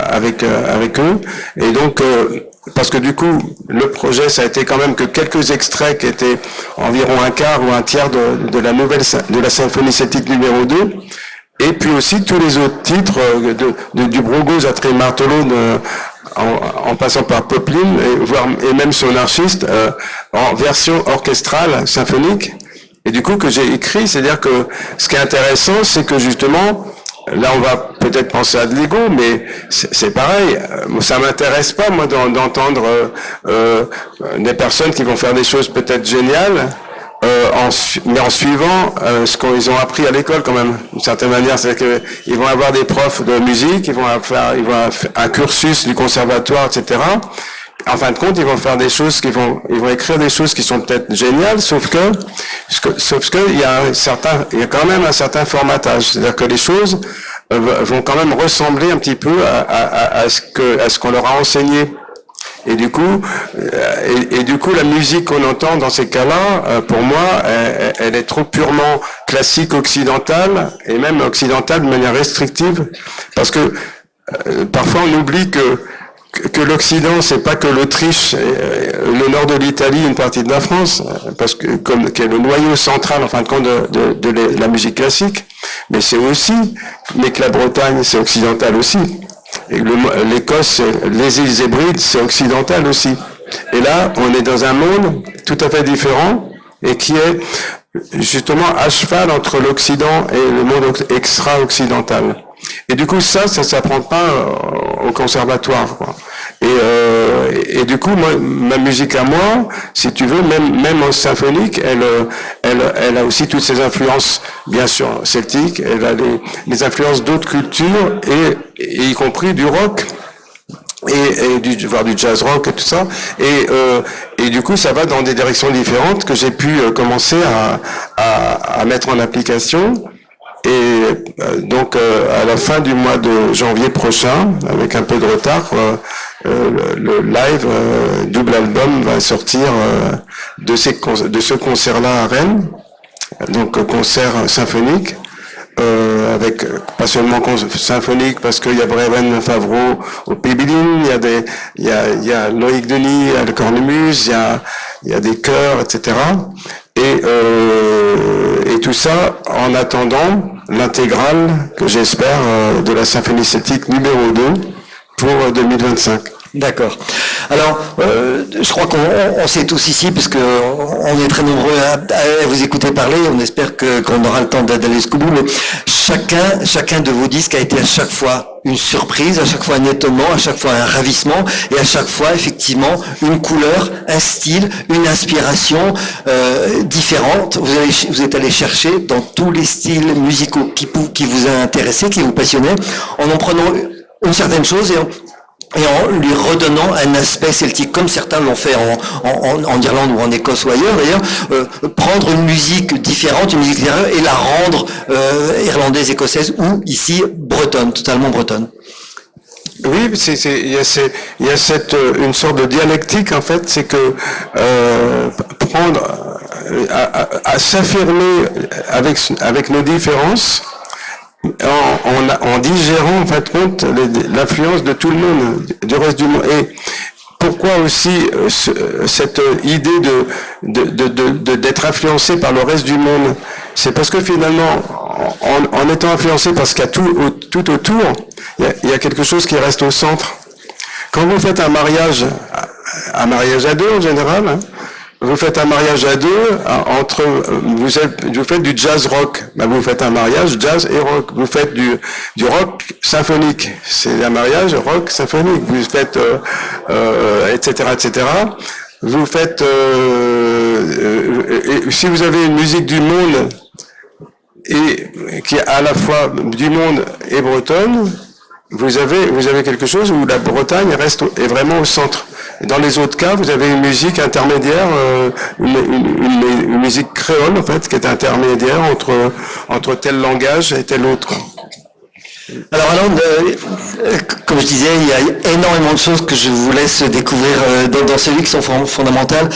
avec eux. Et donc parce que du coup le projet, ça a été quand même que quelques extraits qui étaient environ un quart ou un tiers de la symphonie celtique numéro 2, et puis aussi tous les autres titres du Brogos à Trémartolo en passant par Poplin et même Sonarchiste en version orchestrale symphonique. Et du coup que j'ai écrit, c'est-à-dire que ce qui est intéressant, c'est que justement, là on va peut-être penser à de l'ego, mais c'est pareil, ça m'intéresse pas moi d'entendre des personnes qui vont faire des choses peut-être géniales, mais en suivant ce qu'ils ont appris à l'école quand même, d'une certaine manière. C'est qu'ils vont avoir des profs de musique, ils vont avoir un cursus du conservatoire, etc. En fin de compte, ils vont faire des choses ils vont écrire des choses qui sont peut-être géniales, sauf que il y a quand même un certain formatage. C'est-à-dire que les choses vont quand même ressembler un petit peu à ce qu'on leur a enseigné. Et du coup, la musique qu'on entend dans ces cas-là, pour moi, elle est trop purement classique occidentale, et même occidentale de manière restrictive, parce que parfois on oublie que l'Occident, c'est pas que l'Autriche, le nord de l'Italie, une partie de la France, parce que qui est le noyau central, en fin de compte, de la musique classique, mais que la Bretagne, c'est occidental aussi. Et l'Écosse, les îles Hébrides, c'est occidental aussi. Et là, on est dans un monde tout à fait différent, et qui est justement à cheval entre l'Occident et le monde extra-occidental. Et du coup, ça s'apprend pas au conservatoire, quoi. Et du coup, moi, ma musique à moi, si tu veux, même en symphonique, elle a aussi toutes ses influences, bien sûr, celtiques, elle a les influences d'autres cultures, et y compris du rock, voire du jazz rock et tout ça. Et du coup, ça va dans des directions différentes que j'ai pu commencer à mettre en application. Et donc à la fin du mois de janvier prochain, avec un peu de retard, le live double album va sortir de ce concert-là à Rennes, donc concert symphonique, avec pas seulement symphonique, parce qu'il y a Bréven Favreau au Pébiline, il y a Loïc Denis à la cornemuse, il y a des chœurs, etc. Et tout ça en attendant l'intégrale que j'espère de la symphonie celtique numéro 2 pour 2025. D'accord. Alors, je crois qu'on sait tous ici, parce que on est très nombreux à vous écouter parler, on espère qu'on aura le temps d'aller jusqu'au bout, mais chacun de vos disques a été à chaque fois une surprise, à chaque fois un étonnement, à chaque fois un ravissement, et à chaque fois, effectivement, une couleur, un style, une inspiration différente. Vous êtes allé chercher dans tous les styles musicaux qui vous a intéressé, qui vous passionnaient, en prenant une certaine chose et en lui redonnant un aspect celtique, comme certains l'ont fait en Irlande ou en Écosse ou ailleurs d'ailleurs, prendre une musique différente, une musique différente, et la rendre irlandaise, écossaise ou ici bretonne, totalement bretonne. Oui, il y a une sorte de dialectique en fait, c'est que prendre à s'affirmer avec nos différences, en digérant en fait compte l'influence de tout le monde, du reste du monde. Et pourquoi aussi cette idée d'être influencé par le reste du monde? C'est parce que finalement, en étant influencé par ce qu'il y a tout autour, il y a quelque chose qui reste au centre. Quand vous faites un mariage à deux en général, hein, vous faites un mariage à deux vous faites du jazz rock, vous faites un mariage jazz et rock. Vous faites du rock symphonique, c'est un mariage rock symphonique. Vous faites etc. Vous faites et si vous avez une musique du monde et qui est à la fois du monde et bretonne, vous avez quelque chose où la Bretagne est vraiment au centre. Dans les autres cas, vous avez une musique intermédiaire, une musique créole en fait, qui est intermédiaire entre tel langage et tel autre. Alors comme je disais, il y a énormément de choses que je vous laisse découvrir dans celui qui sont fondamentales.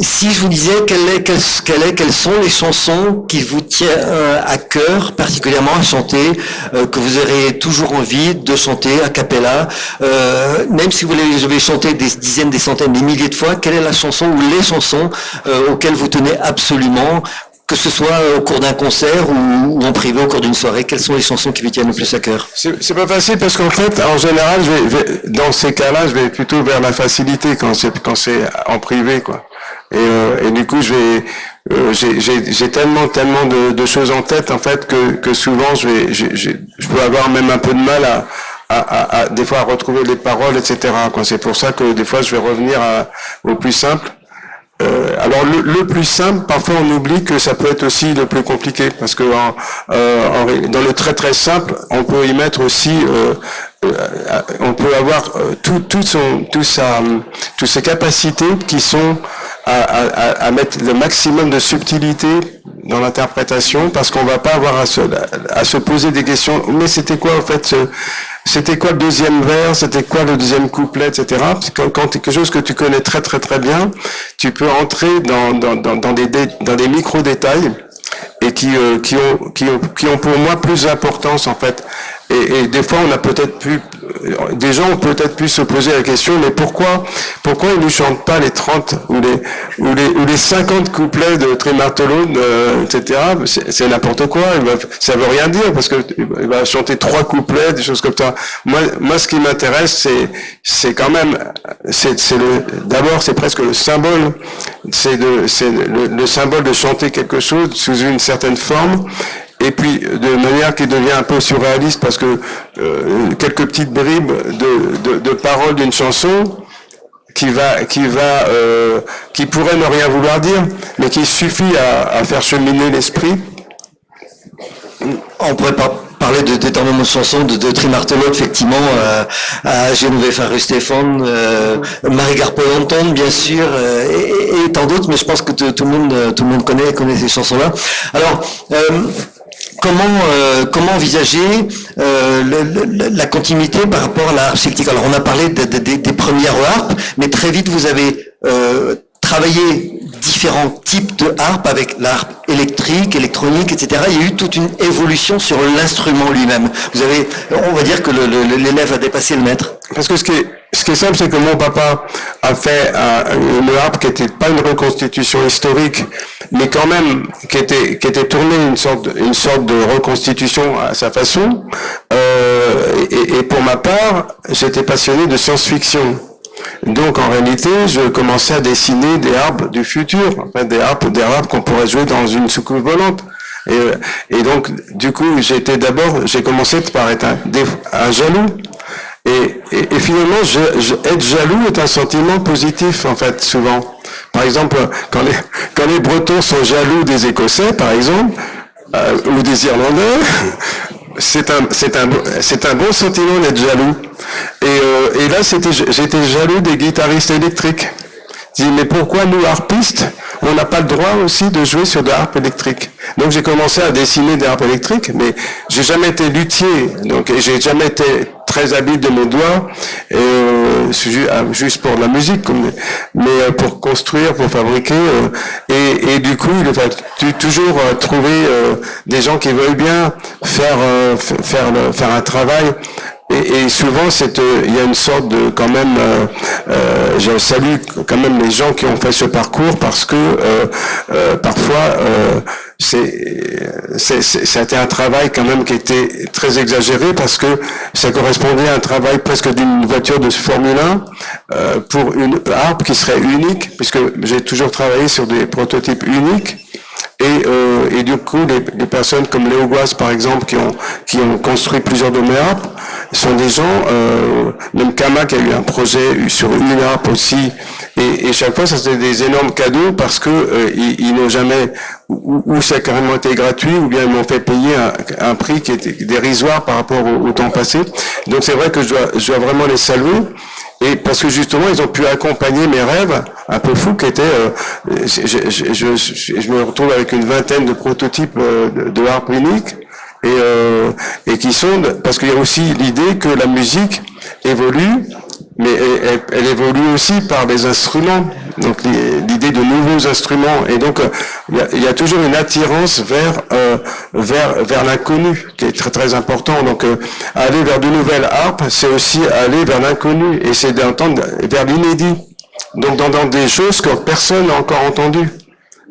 Si je vous disais quelles sont les chansons qui vous tiennent à cœur particulièrement à chanter, que vous aurez toujours envie de chanter a cappella, même si vous devez chanter des dizaines, des centaines, des milliers de fois, quelle est la chanson ou les chansons auxquelles vous tenez absolument, que ce soit au cours d'un concert ou en privé au cours d'une soirée? Quelles sont les chansons qui vous tiennent le plus à cœur? C'est pas facile parce qu'en fait, en général, dans ces cas-là, je vais plutôt vers la facilité quand c'est en privé, quoi. Et du coup, j'ai tellement de choses en tête en fait que souvent je peux avoir même un peu de mal à des fois à retrouver les paroles, etc. quoi. C'est pour ça que des fois je vais revenir au plus simple. Alors le plus simple, parfois on oublie que ça peut être aussi le plus compliqué, parce que dans le très très simple, on peut y mettre aussi, on peut avoir toutes ses capacités qui sont à mettre le maximum de subtilité dans l'interprétation, parce qu'on va pas avoir à se poser des questions. Mais c'était quoi en fait c'était quoi le deuxième vers, c'était quoi le deuxième couplet, etc. Quand quelque chose que tu connais très très très bien, tu peux entrer dans des micro détails et qui ont pour moi plus d'importance en fait. Et des fois, des gens ont peut-être pu se poser la question, mais pourquoi ils ne chantent pas les 30 ou les 50 couplets de Tremartolo, etc. C'est n'importe quoi. Ça veut rien dire parce que il va chanter 3 couplets, des choses comme ça. Moi, ce qui m'intéresse, c'est quand même, d'abord, c'est presque le symbole. C'est le symbole de chanter quelque chose sous une certaine forme. et puis de manière qui devient un peu surréaliste parce que quelques petites bribes de paroles d'une chanson qui pourrait ne rien vouloir dire, mais qui suffit à faire cheminer l'esprit. On pourrait pas parler d'énormément de chansons, de Trimartelo, effectivement, à Geneviève Farus-Stéphane, Marie-Gare Polenton, bien sûr, et tant d'autres, mais je pense que tout le monde connaît ces chansons-là. Alors, comment envisager la continuité par rapport à la harpe celtique? Alors, on a parlé des premières harpes, mais très vite, vous avez travaillé différents types de harpe avec la harpe électrique, électronique, etc. Il y a eu toute une évolution sur l'instrument lui-même. On va dire que l'élève a dépassé le maître. Parce que ce qui est simple, c'est que mon papa a fait une harpe qui n'était pas une reconstitution historique, mais quand même qui était tournée une sorte de reconstitution à sa façon. Et pour ma part, j'étais passionné de science-fiction. Donc en réalité, je commençais à dessiner des harpes du futur, en fait, des harpes qu'on pourrait jouer dans une soucoupe volante. Et donc, du coup, j'ai commencé par être un jaloux. Et finalement, être jaloux est un sentiment positif, en fait, souvent. Par exemple, quand les Bretons sont jaloux des Écossais, par exemple, ou des Irlandais, c'est un bon sentiment d'être jaloux. Et là, j'étais jaloux des guitaristes électriques. Je dis, mais pourquoi nous, harpistes, on n'a pas le droit aussi de jouer sur des harpes électriques? Donc j'ai commencé à dessiner des harpes électriques, mais j'ai jamais été luthier, donc j'ai jamais été très habile de mes doigts, juste pour la musique, mais pour construire, pour fabriquer, et du coup il faut toujours trouver des gens qui veulent bien faire un travail. Et souvent, il y a une sorte de, quand même, je salue quand même les gens qui ont fait ce parcours parce que parfois ça a été un travail quand même qui était très exagéré parce que ça correspondait à un travail presque d'une voiture de Formule 1 pour une harpe qui serait unique, puisque j'ai toujours travaillé sur des prototypes uniques. Et du coup, les personnes comme Léo Goisse, par exemple, qui ont construit plusieurs de mes harpes, sont des gens, même Kama qui a eu un projet sur une harpe aussi, et chaque fois, ça c'était des énormes cadeaux parce que ils n'ont jamais, ou ça a carrément été gratuit, ou bien ils m'ont fait payer un prix qui était dérisoire par rapport au temps passé. Donc c'est vrai que je dois vraiment les saluer. Et parce que justement, ils ont pu accompagner mes rêves un peu fous qui étaient... je me retrouve avec une vingtaine de prototypes de harpe unique et qui sont... Parce qu'il y a aussi l'idée que la musique évolue, mais elle évolue aussi par des instruments. Donc l'idée de nouveaux instruments. Et donc il y a toujours une attirance vers l'inconnu qui est très très important. Donc aller vers de nouvelles harpes, c'est aussi aller vers l'inconnu et c'est d'entendre vers l'inédit. Donc dans des choses que personne n'a encore entendues.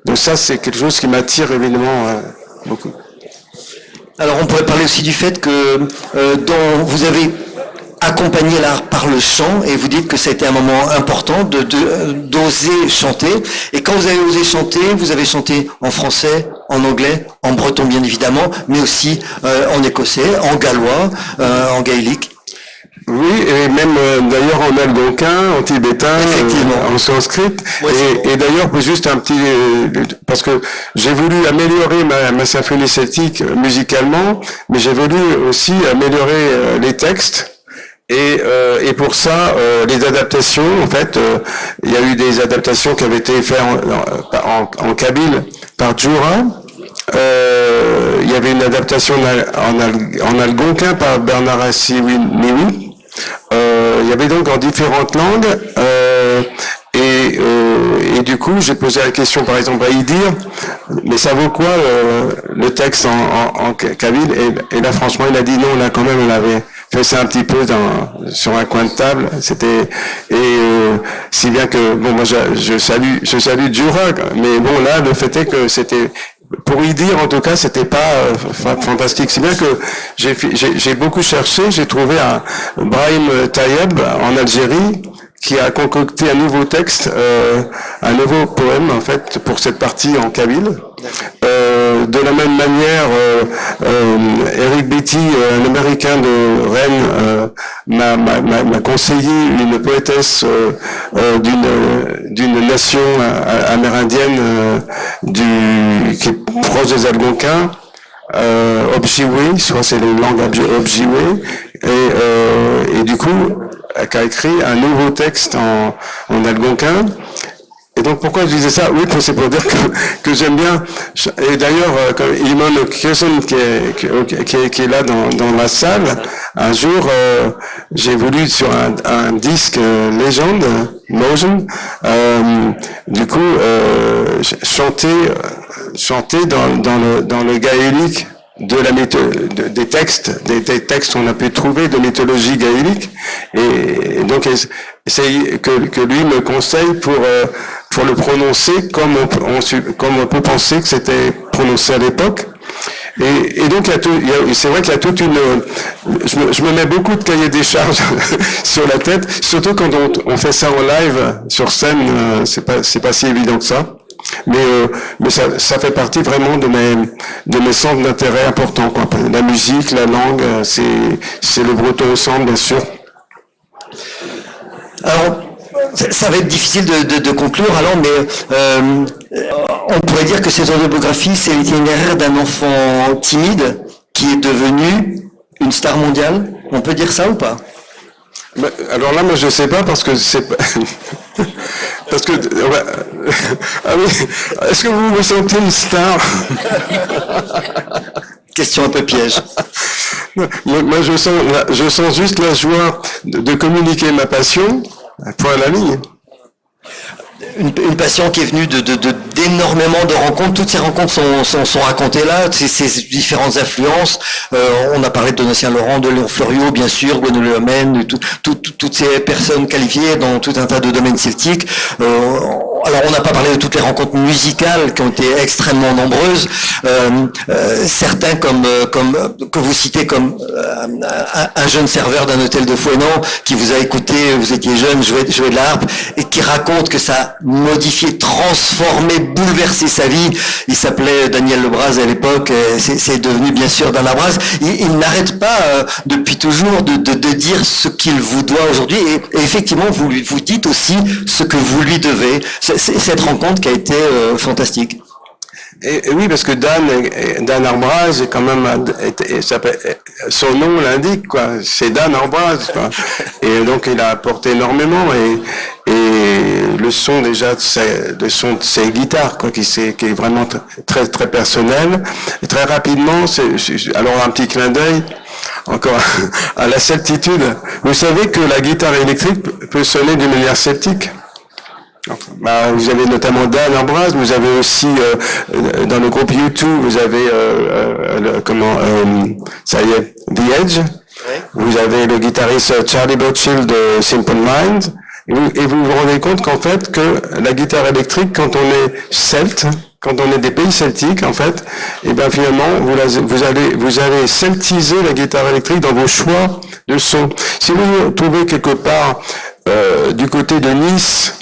Donc ça c'est quelque chose qui m'attire évidemment beaucoup. Alors on pourrait parler aussi du fait que vous avez accompagner l'art par le chant, et vous dites que ça a été un moment important d'oser chanter. Et quand vous avez osé chanter, vous avez chanté en français, en anglais, en breton bien évidemment, mais aussi en écossais, en gallois, en gaélique. Oui, et même d'ailleurs en algonquin, en tibétain, en sanskrit. Ouais, et d'ailleurs, juste un petit... parce que j'ai voulu améliorer ma symphonie celtique musicalement, mais j'ai voulu aussi améliorer les textes. Et pour ça, les adaptations, en fait, il y a eu des adaptations qui avaient été faites en kabyle par Djoura. Il y avait une adaptation en algonquin par Bernard Assi-Niwi. Il y avait donc en différentes langues. Et du coup, j'ai posé la question, par exemple, à Idir, mais ça vaut quoi le texte en kabyle? Et là, franchement, il a dit non, là, quand même, on avait fait ça un petit peu sur un coin de table. C'était si bien que bon, moi, je salue Djoura, mais bon, là, le fait est que c'était pour y dire, en tout cas, c'était pas fantastique. C'est bien que j'ai beaucoup cherché, j'ai trouvé un Brahim Tayeb en Algérie qui a concocté un nouveau texte, un nouveau poème en fait pour cette partie en kabyle. de la même manière, Eric Beatty, un Américain de Rennes, m'a conseillé une poétesse d'une nation amérindienne qui est proche des Algonquins, Ojibwe, soit c'est les langues Ojibwe, et du coup, qui a écrit un nouveau texte en algonquin. Et donc pourquoi je disais ça? Oui, c'est pour dire que j'aime bien. Et d'ailleurs, Iman Kirsten qui est là dans la salle, un jour, j'ai voulu sur un disque légende, Motion, du coup, chanter dans le gaélique des textes qu'on a pu trouver de mythologie gaélique, et donc c'est que lui me conseille pour le prononcer comme on peut penser que c'était prononcé à l'époque. Et donc c'est vrai qu'il y a toute une, je me mets beaucoup de cahiers des charges sur la tête, surtout quand on fait ça en live sur scène, c'est pas si évident que ça. Mais ça fait partie vraiment de mes centres d'intérêt importants, quoi. La musique, la langue, c'est le breton ensemble, bien sûr. Alors, ça va être difficile de conclure, alors, mais on pourrait dire que cette autobiographie, c'est l'itinéraire d'un enfant timide qui est devenu une star mondiale. On peut dire ça ou pas? Alors là, moi, je sais pas parce que c'est parce que ah oui, est-ce que vous vous sentez une star? Question un peu piège. Moi, je sens juste la joie de communiquer ma passion, point à la ligne. Une passion qui est venue d'énormément de rencontres. Toutes ces rencontres sont racontées là, ces différentes influences. On a parlé de Donatien Laurent, de Léon Fleuriot, bien sûr, Gwendolen Lemen, toutes ces personnes qualifiées dans tout un tas de domaines celtiques. Alors, on n'a pas parlé de toutes les rencontres musicales qui ont été extrêmement nombreuses. Certains que vous citez comme un jeune serveur d'un hôtel de Fouesnant qui vous a écouté, vous étiez jeune, jouer de la harpe, et qui raconte que ça a modifié, transformé, bouleversé sa vie. Il s'appelait Daniel Lebras à l'époque, c'est devenu bien sûr Dan Labraz. Il n'arrête pas depuis toujours de dire ce qu'il vous doit aujourd'hui, et effectivement vous dites aussi ce que vous lui devez. C'est cette rencontre qui a été fantastique. Et oui, parce que Dan Arbraz est quand même, son nom l'indique, quoi. C'est Dan Arbraz, quoi. Et donc il a apporté énormément, et le son déjà, le son de ses guitares, quoi, qui est vraiment très très personnel. Et très rapidement, alors un petit clin d'œil encore à la celtitude. Vous savez que la guitare électrique peut sonner d'une manière celtique. Vous avez notamment Dan Arbraz, vous avez aussi dans le groupe U2, vous avez ça y est, The Edge. Oui. Vous avez le guitariste Charlie Burchill de Simple Minds, et vous vous rendez compte qu'en fait que la guitare électrique, quand on est celte, quand on est des pays celtiques, en fait, et bien finalement vous allez celtiser la guitare électrique dans vos choix de son. Si vous vous trouvez quelque part du côté de Nice,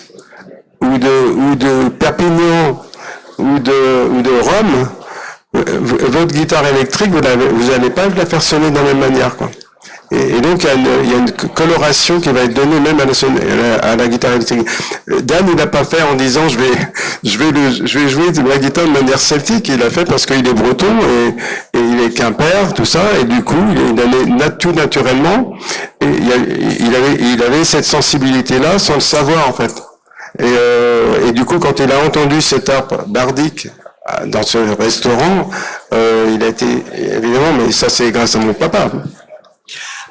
ou de Perpignan, ou de Rome, votre guitare électrique, vous n'allez pas la faire sonner de la même manière, quoi. Et donc il y a une coloration qui va être donnée même à la guitare électrique. Dan, il n'a pas fait en disant je vais jouer de la guitare de manière celtique. Il l'a fait parce qu'il est breton et il est quimper, tout ça, et du coup il allait tout naturellement. Et il avait cette sensibilité-là sans le savoir, en fait. Et du coup, quand il a entendu cette harpe bardique dans ce restaurant, il a été, évidemment, mais ça c'est grâce à mon papa.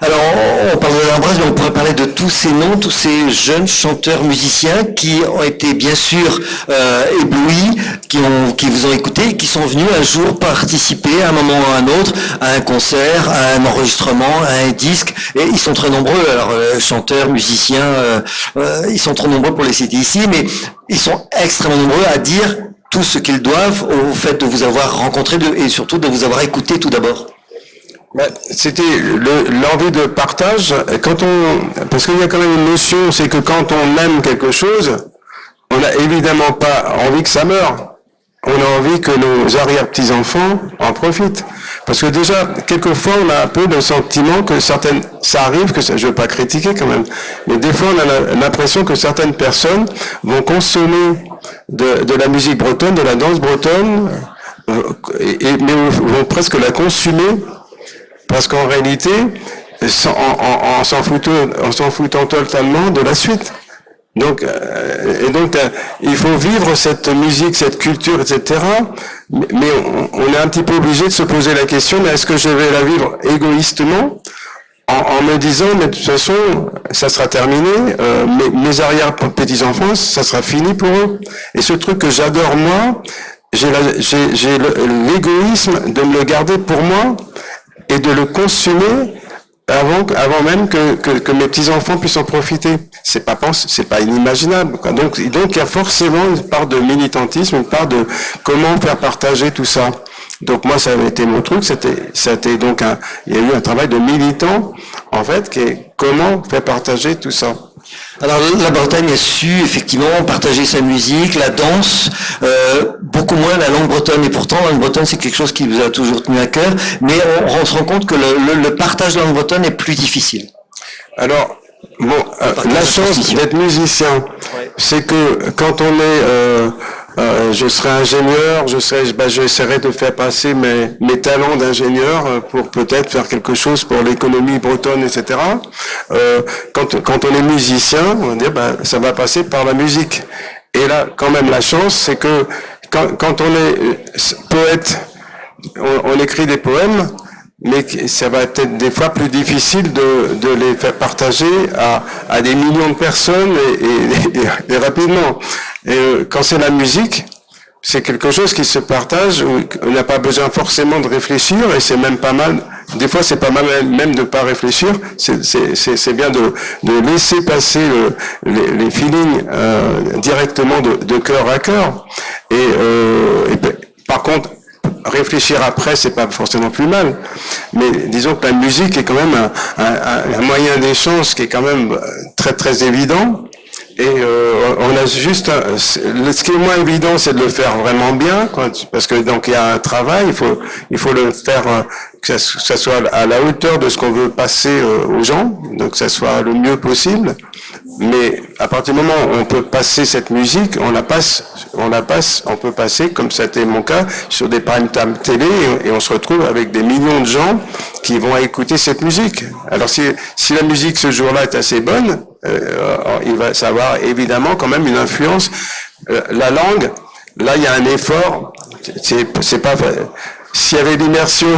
Alors, on parle de Arbraz, mais on pourrait parler de tous ces noms, tous ces jeunes chanteurs musiciens qui ont été bien sûr éblouis, qui vous ont écouté, qui sont venus un jour participer à un moment ou à un autre à un concert, à un enregistrement, à un disque, et ils sont très nombreux. Alors, chanteurs, musiciens, ils sont trop nombreux pour les citer ici, mais ils sont extrêmement nombreux à dire tout ce qu'ils doivent au fait de vous avoir rencontré et surtout de vous avoir écouté tout d'abord. C'était l'envie de partage. Parce qu'il y a quand même une notion, c'est que quand on aime quelque chose, on n'a évidemment pas envie que ça meure. on a envie que nos arrière-petits-enfants en profitent. Parce que déjà, quelquefois, on a un peu le sentiment que ça arrive, je veux pas critiquer quand même, mais des fois, on a l'impression que certaines personnes vont consommer de la musique bretonne, de la danse bretonne, mais vont presque la consumer, parce qu'en réalité, en s'en foutant totalement de la suite. Donc, il faut vivre cette musique, cette culture, etc. Mais on est un petit peu obligé de se poser la question, mais est-ce que je vais la vivre égoïstement en me disant, mais de toute façon, ça sera terminé, mes arrière-petits-enfants, ça sera fini pour eux. Et ce truc que j'adore moi, j'ai l'égoïsme de me le garder pour moi et de le consommer avant même que mes petits-enfants puissent en profiter. C'est pas inimaginable, quoi. Donc il y a forcément une part de militantisme, une part de comment faire partager tout ça. Donc moi, ça avait été mon truc, c'était donc il y a eu un travail de militant, en fait, qui est comment faire partager tout ça. Alors la Bretagne a su effectivement partager sa musique, la danse, beaucoup moins la langue bretonne, et pourtant la langue bretonne c'est quelque chose qui vous a toujours tenu à cœur, mais on se rend compte que le partage de la langue bretonne est plus difficile. Alors, bon, la chance d'être musicien, c'est que quand on est... je serai ingénieur, j'essaierai de faire passer mes talents d'ingénieur pour peut-être faire quelque chose pour l'économie bretonne, etc. Quand on est musicien, on va dire, ça va passer par la musique. Et là, quand même, la chance, c'est que quand on est poète, on écrit des poèmes, mais ça va être des fois plus difficile de les faire partager à des millions de personnes et rapidement. Et quand c'est la musique, c'est quelque chose qui se partage, où on n'a pas besoin forcément de réfléchir, et c'est même pas mal. Des fois, c'est pas mal même de pas réfléchir. C'est bien de laisser passer les feelings directement de cœur à cœur. Et par contre, réfléchir après, c'est pas forcément plus mal. Mais disons que la musique est quand même un moyen d'échange qui est quand même très très évident. Et on a juste ce qui est moins évident, c'est de le faire vraiment bien, quoi, parce que donc il y a un travail, il faut le faire que ça soit à la hauteur de ce qu'on veut passer aux gens, donc que ça soit le mieux possible. Mais à partir du moment où on peut passer cette musique, on peut passer, comme c'était mon cas, sur des prime time télé, et on se retrouve avec des millions de gens qui vont écouter cette musique. Alors si la musique ce jour-là est assez bonne, ça va avoir évidemment quand même une influence. La langue, là il y a un effort. C'est pas. S'il y avait l'immersion,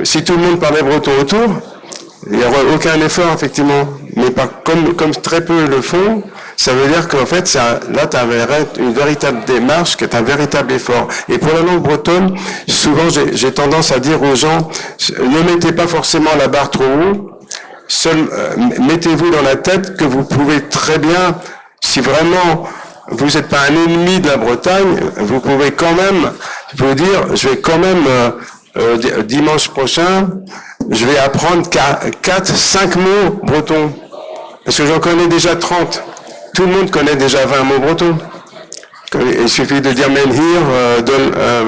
si tout le monde parlait breton autour, il n'y aurait aucun effort effectivement. Mais comme très peu le font, ça veut dire qu'en fait, là, tu as une véritable démarche qui est un véritable effort. Et pour la langue bretonne, souvent, j'ai tendance à dire aux gens, ne mettez pas forcément la barre trop haut. Mettez-vous dans la tête que vous pouvez très bien, si vraiment vous n'êtes pas un ennemi de la Bretagne, vous pouvez quand même vous dire, je vais quand même, dimanche prochain, je vais apprendre 4-5 mots bretons. Parce que j'en connais déjà 30. Tout le monde connaît déjà 20 mots bretons. Il suffit de dire menhir,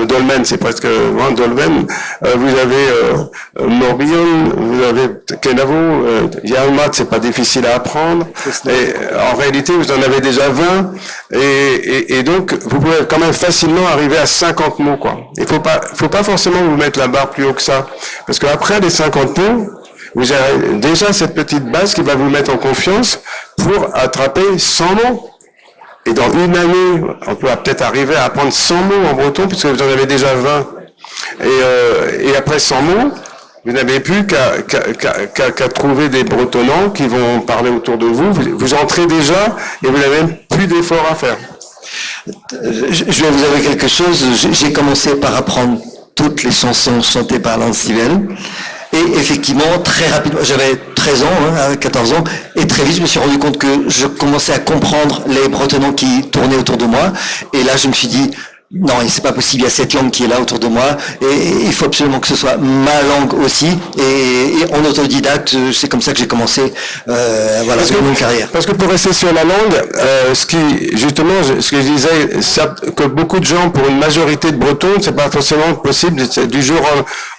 dolmen, c'est presque dolmen. Vous avez Morbihan, vous avez Kenavo, Yalmat, c'est pas difficile à apprendre. Et en réalité, vous en avez déjà 20. Et donc, vous pouvez quand même facilement arriver à 50 mots, quoi. Il faut pas forcément vous mettre la barre plus haut que ça. Parce qu'après les 50 mots, vous avez déjà cette petite base qui va vous mettre en confiance pour attraper 100 mots. Et dans une année, on peut peut-être arriver à apprendre 100 mots en breton, puisque vous en avez déjà 20. Et après 100 mots, vous n'avez plus qu'à trouver des bretonnants qui vont parler autour de vous. Vous entrez déjà et vous n'avez même plus d'efforts à faire. Je vais vous avouer quelque chose. J'ai commencé par apprendre toutes les chansons chantées par Lancivel. Et effectivement, très rapidement, j'avais 13 ans, 14 ans, et très vite je me suis rendu compte que je commençais à comprendre les bretonnants qui tournaient autour de moi. Et là, je me suis dit, non, et c'est pas possible, il y a cette langue qui est là autour de moi, et il faut absolument que ce soit ma langue aussi, et en autodidacte, c'est comme ça que j'ai commencé, voilà, mon carrière. Parce que pour rester sur la langue, ce que je disais, ça, que beaucoup de gens, pour une majorité de Bretons, c'est pas forcément possible, c'est du jour,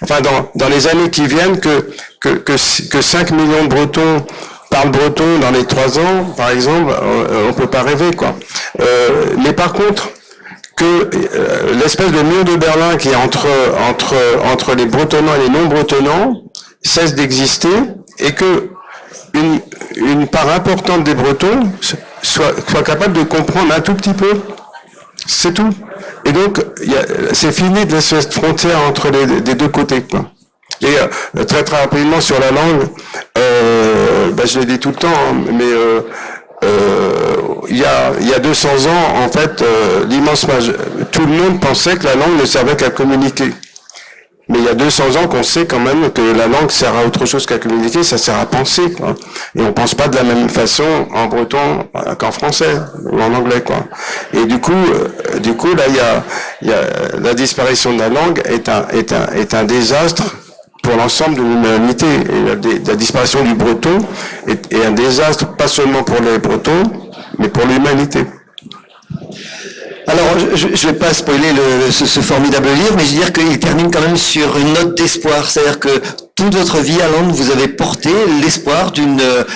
enfin, dans les années qui viennent, que 5 millions de Bretons parlent breton dans les 3 ans, par exemple, on peut pas rêver, quoi. Mais par contre, que l'espèce de mur de Berlin qui est entre les bretonnants et les non-bretonnants cesse d'exister et que une part importante des Bretons soit capable de comprendre un tout petit peu. C'est tout. Et donc, c'est fini de cette frontière entre des deux côtés, quoi. Et très très rapidement sur la langue, je le dis tout le temps, hein, mais il y a 200 ans, en fait, tout le monde pensait que la langue ne servait qu'à communiquer. Mais il y a 200 ans qu'on sait quand même que la langue sert à autre chose qu'à communiquer, ça sert à penser, quoi. Et on pense pas de la même façon en breton qu'en français ou en anglais, quoi. Et du coup, là, il y a la disparition de la langue est un désastre pour l'ensemble de l'humanité. Et la disparition du breton est un désastre, pas seulement pour les Bretons, mais pour l'humanité. Alors, je ne vais pas spoiler ce formidable livre, mais je veux dire qu'il termine quand même sur une note d'espoir. C'est-à-dire que toute votre vie à Londres, vous avez porté l'espoir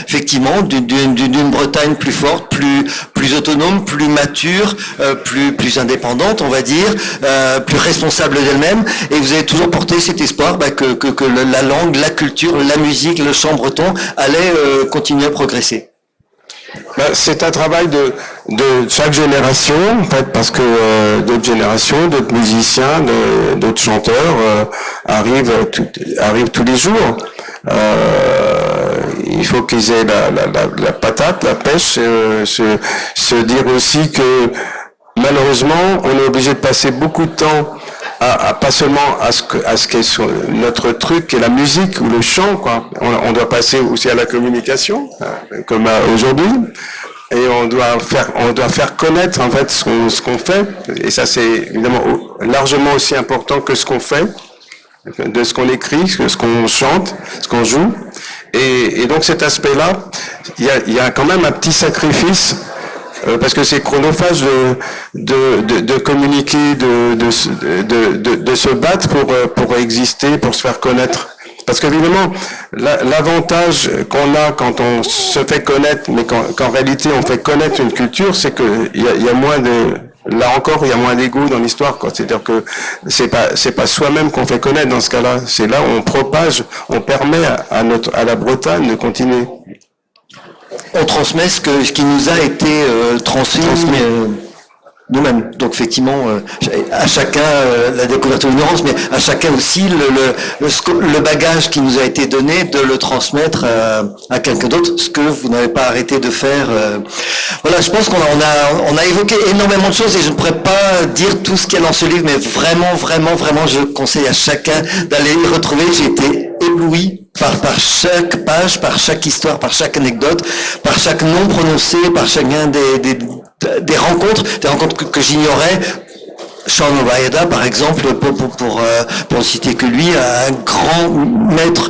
effectivement, d'une Bretagne plus forte, plus autonome, plus mature, plus indépendante, on va dire, plus responsable d'elle-même. Et vous avez toujours porté cet espoir que la langue, la culture, la musique, le chant breton allait continuer à progresser. C'est un travail de chaque génération, en fait, parce que d'autres générations, d'autres musiciens, d'autres chanteurs arrivent tous les jours. Il faut qu'ils aient la patate, la pêche, se dire aussi que malheureusement, on est obligé de passer beaucoup de temps pas seulement à ce qu'est notre truc, qui est la musique ou le chant, quoi. On doit passer aussi à la communication, comme aujourd'hui. Et on doit faire connaître, en fait, ce qu'on fait. Et ça, c'est évidemment largement aussi important que ce qu'on fait, de ce qu'on écrit, ce qu'on chante, ce qu'on joue. Et donc, cet aspect-là, il y a quand même un petit sacrifice, parce que c'est chronophage de communiquer, de se battre pour exister, pour se faire connaître. Parce qu'évidemment, l'avantage qu'on a quand on se fait connaître, mais qu'en réalité on fait connaître une culture, c'est qu'il y a moins là encore, il y a moins d'ego dans l'histoire, quoi. C'est-à-dire que c'est pas soi-même qu'on fait connaître dans ce cas-là. C'est là où on propage, on permet à la Bretagne de continuer. On transmet ce qui nous a été transmis nous-mêmes. Donc effectivement, à chacun la découverte de l'ignorance, mais à chacun aussi le bagage qui nous a été donné de le transmettre à quelqu'un d'autre, ce que vous n'avez pas arrêté de faire. Voilà, je pense qu'on a évoqué énormément de choses et je ne pourrais pas dire tout ce qu'il y a dans ce livre, mais vraiment, je conseille à chacun d'aller y retrouver. J'ai été ébloui par chaque page, par chaque histoire, par chaque anecdote, par chaque nom prononcé, par chacun des rencontres que j'ignorais. Sean O'Riordan, par exemple, pour citer que lui, un grand maître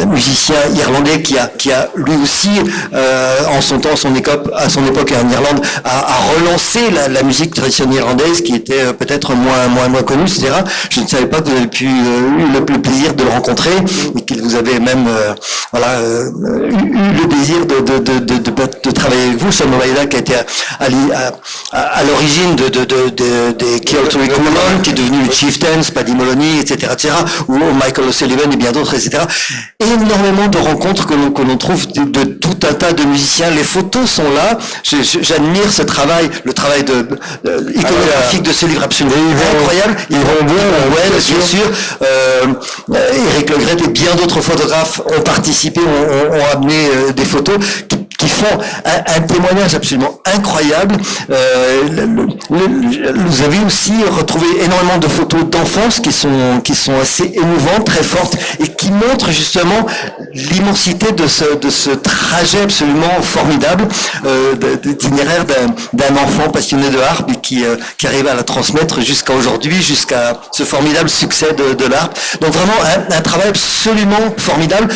musicien irlandais qui a lui aussi, en son temps, à son époque en Irlande, a relancé la musique traditionnelle irlandaise qui était peut-être moins connue, etc. Je ne savais pas que vous avez eu le plaisir de le rencontrer et qu'il vous avait même eu le plaisir de travailler avec vous. Sean O'Riordan qui a été à l'origine des Kyoto Common, qui est devenu le Chieftains, Paddy Moloney, etc., ou Michael O'Sullivan et bien d'autres, etc. Énormément de rencontres que l'on trouve de tout un tas de musiciens. Les photos sont là. J'admire ce travail, le travail iconographique de ce livre absolument incroyable. Ils vont bien sûr. Éric Le Gret et bien d'autres photographes ont participé, ont amené des photos qui font un témoignage absolument incroyable. Vous avez aussi retrouvé énormément de photos d'enfance qui sont assez émouvantes, très fortes, et qui montrent justement l'immensité de ce trajet absolument formidable d'itinéraire d'un enfant passionné de harpe et qui arrive à la transmettre jusqu'à aujourd'hui, jusqu'à ce formidable succès de l'harpe. Donc vraiment un travail absolument formidable.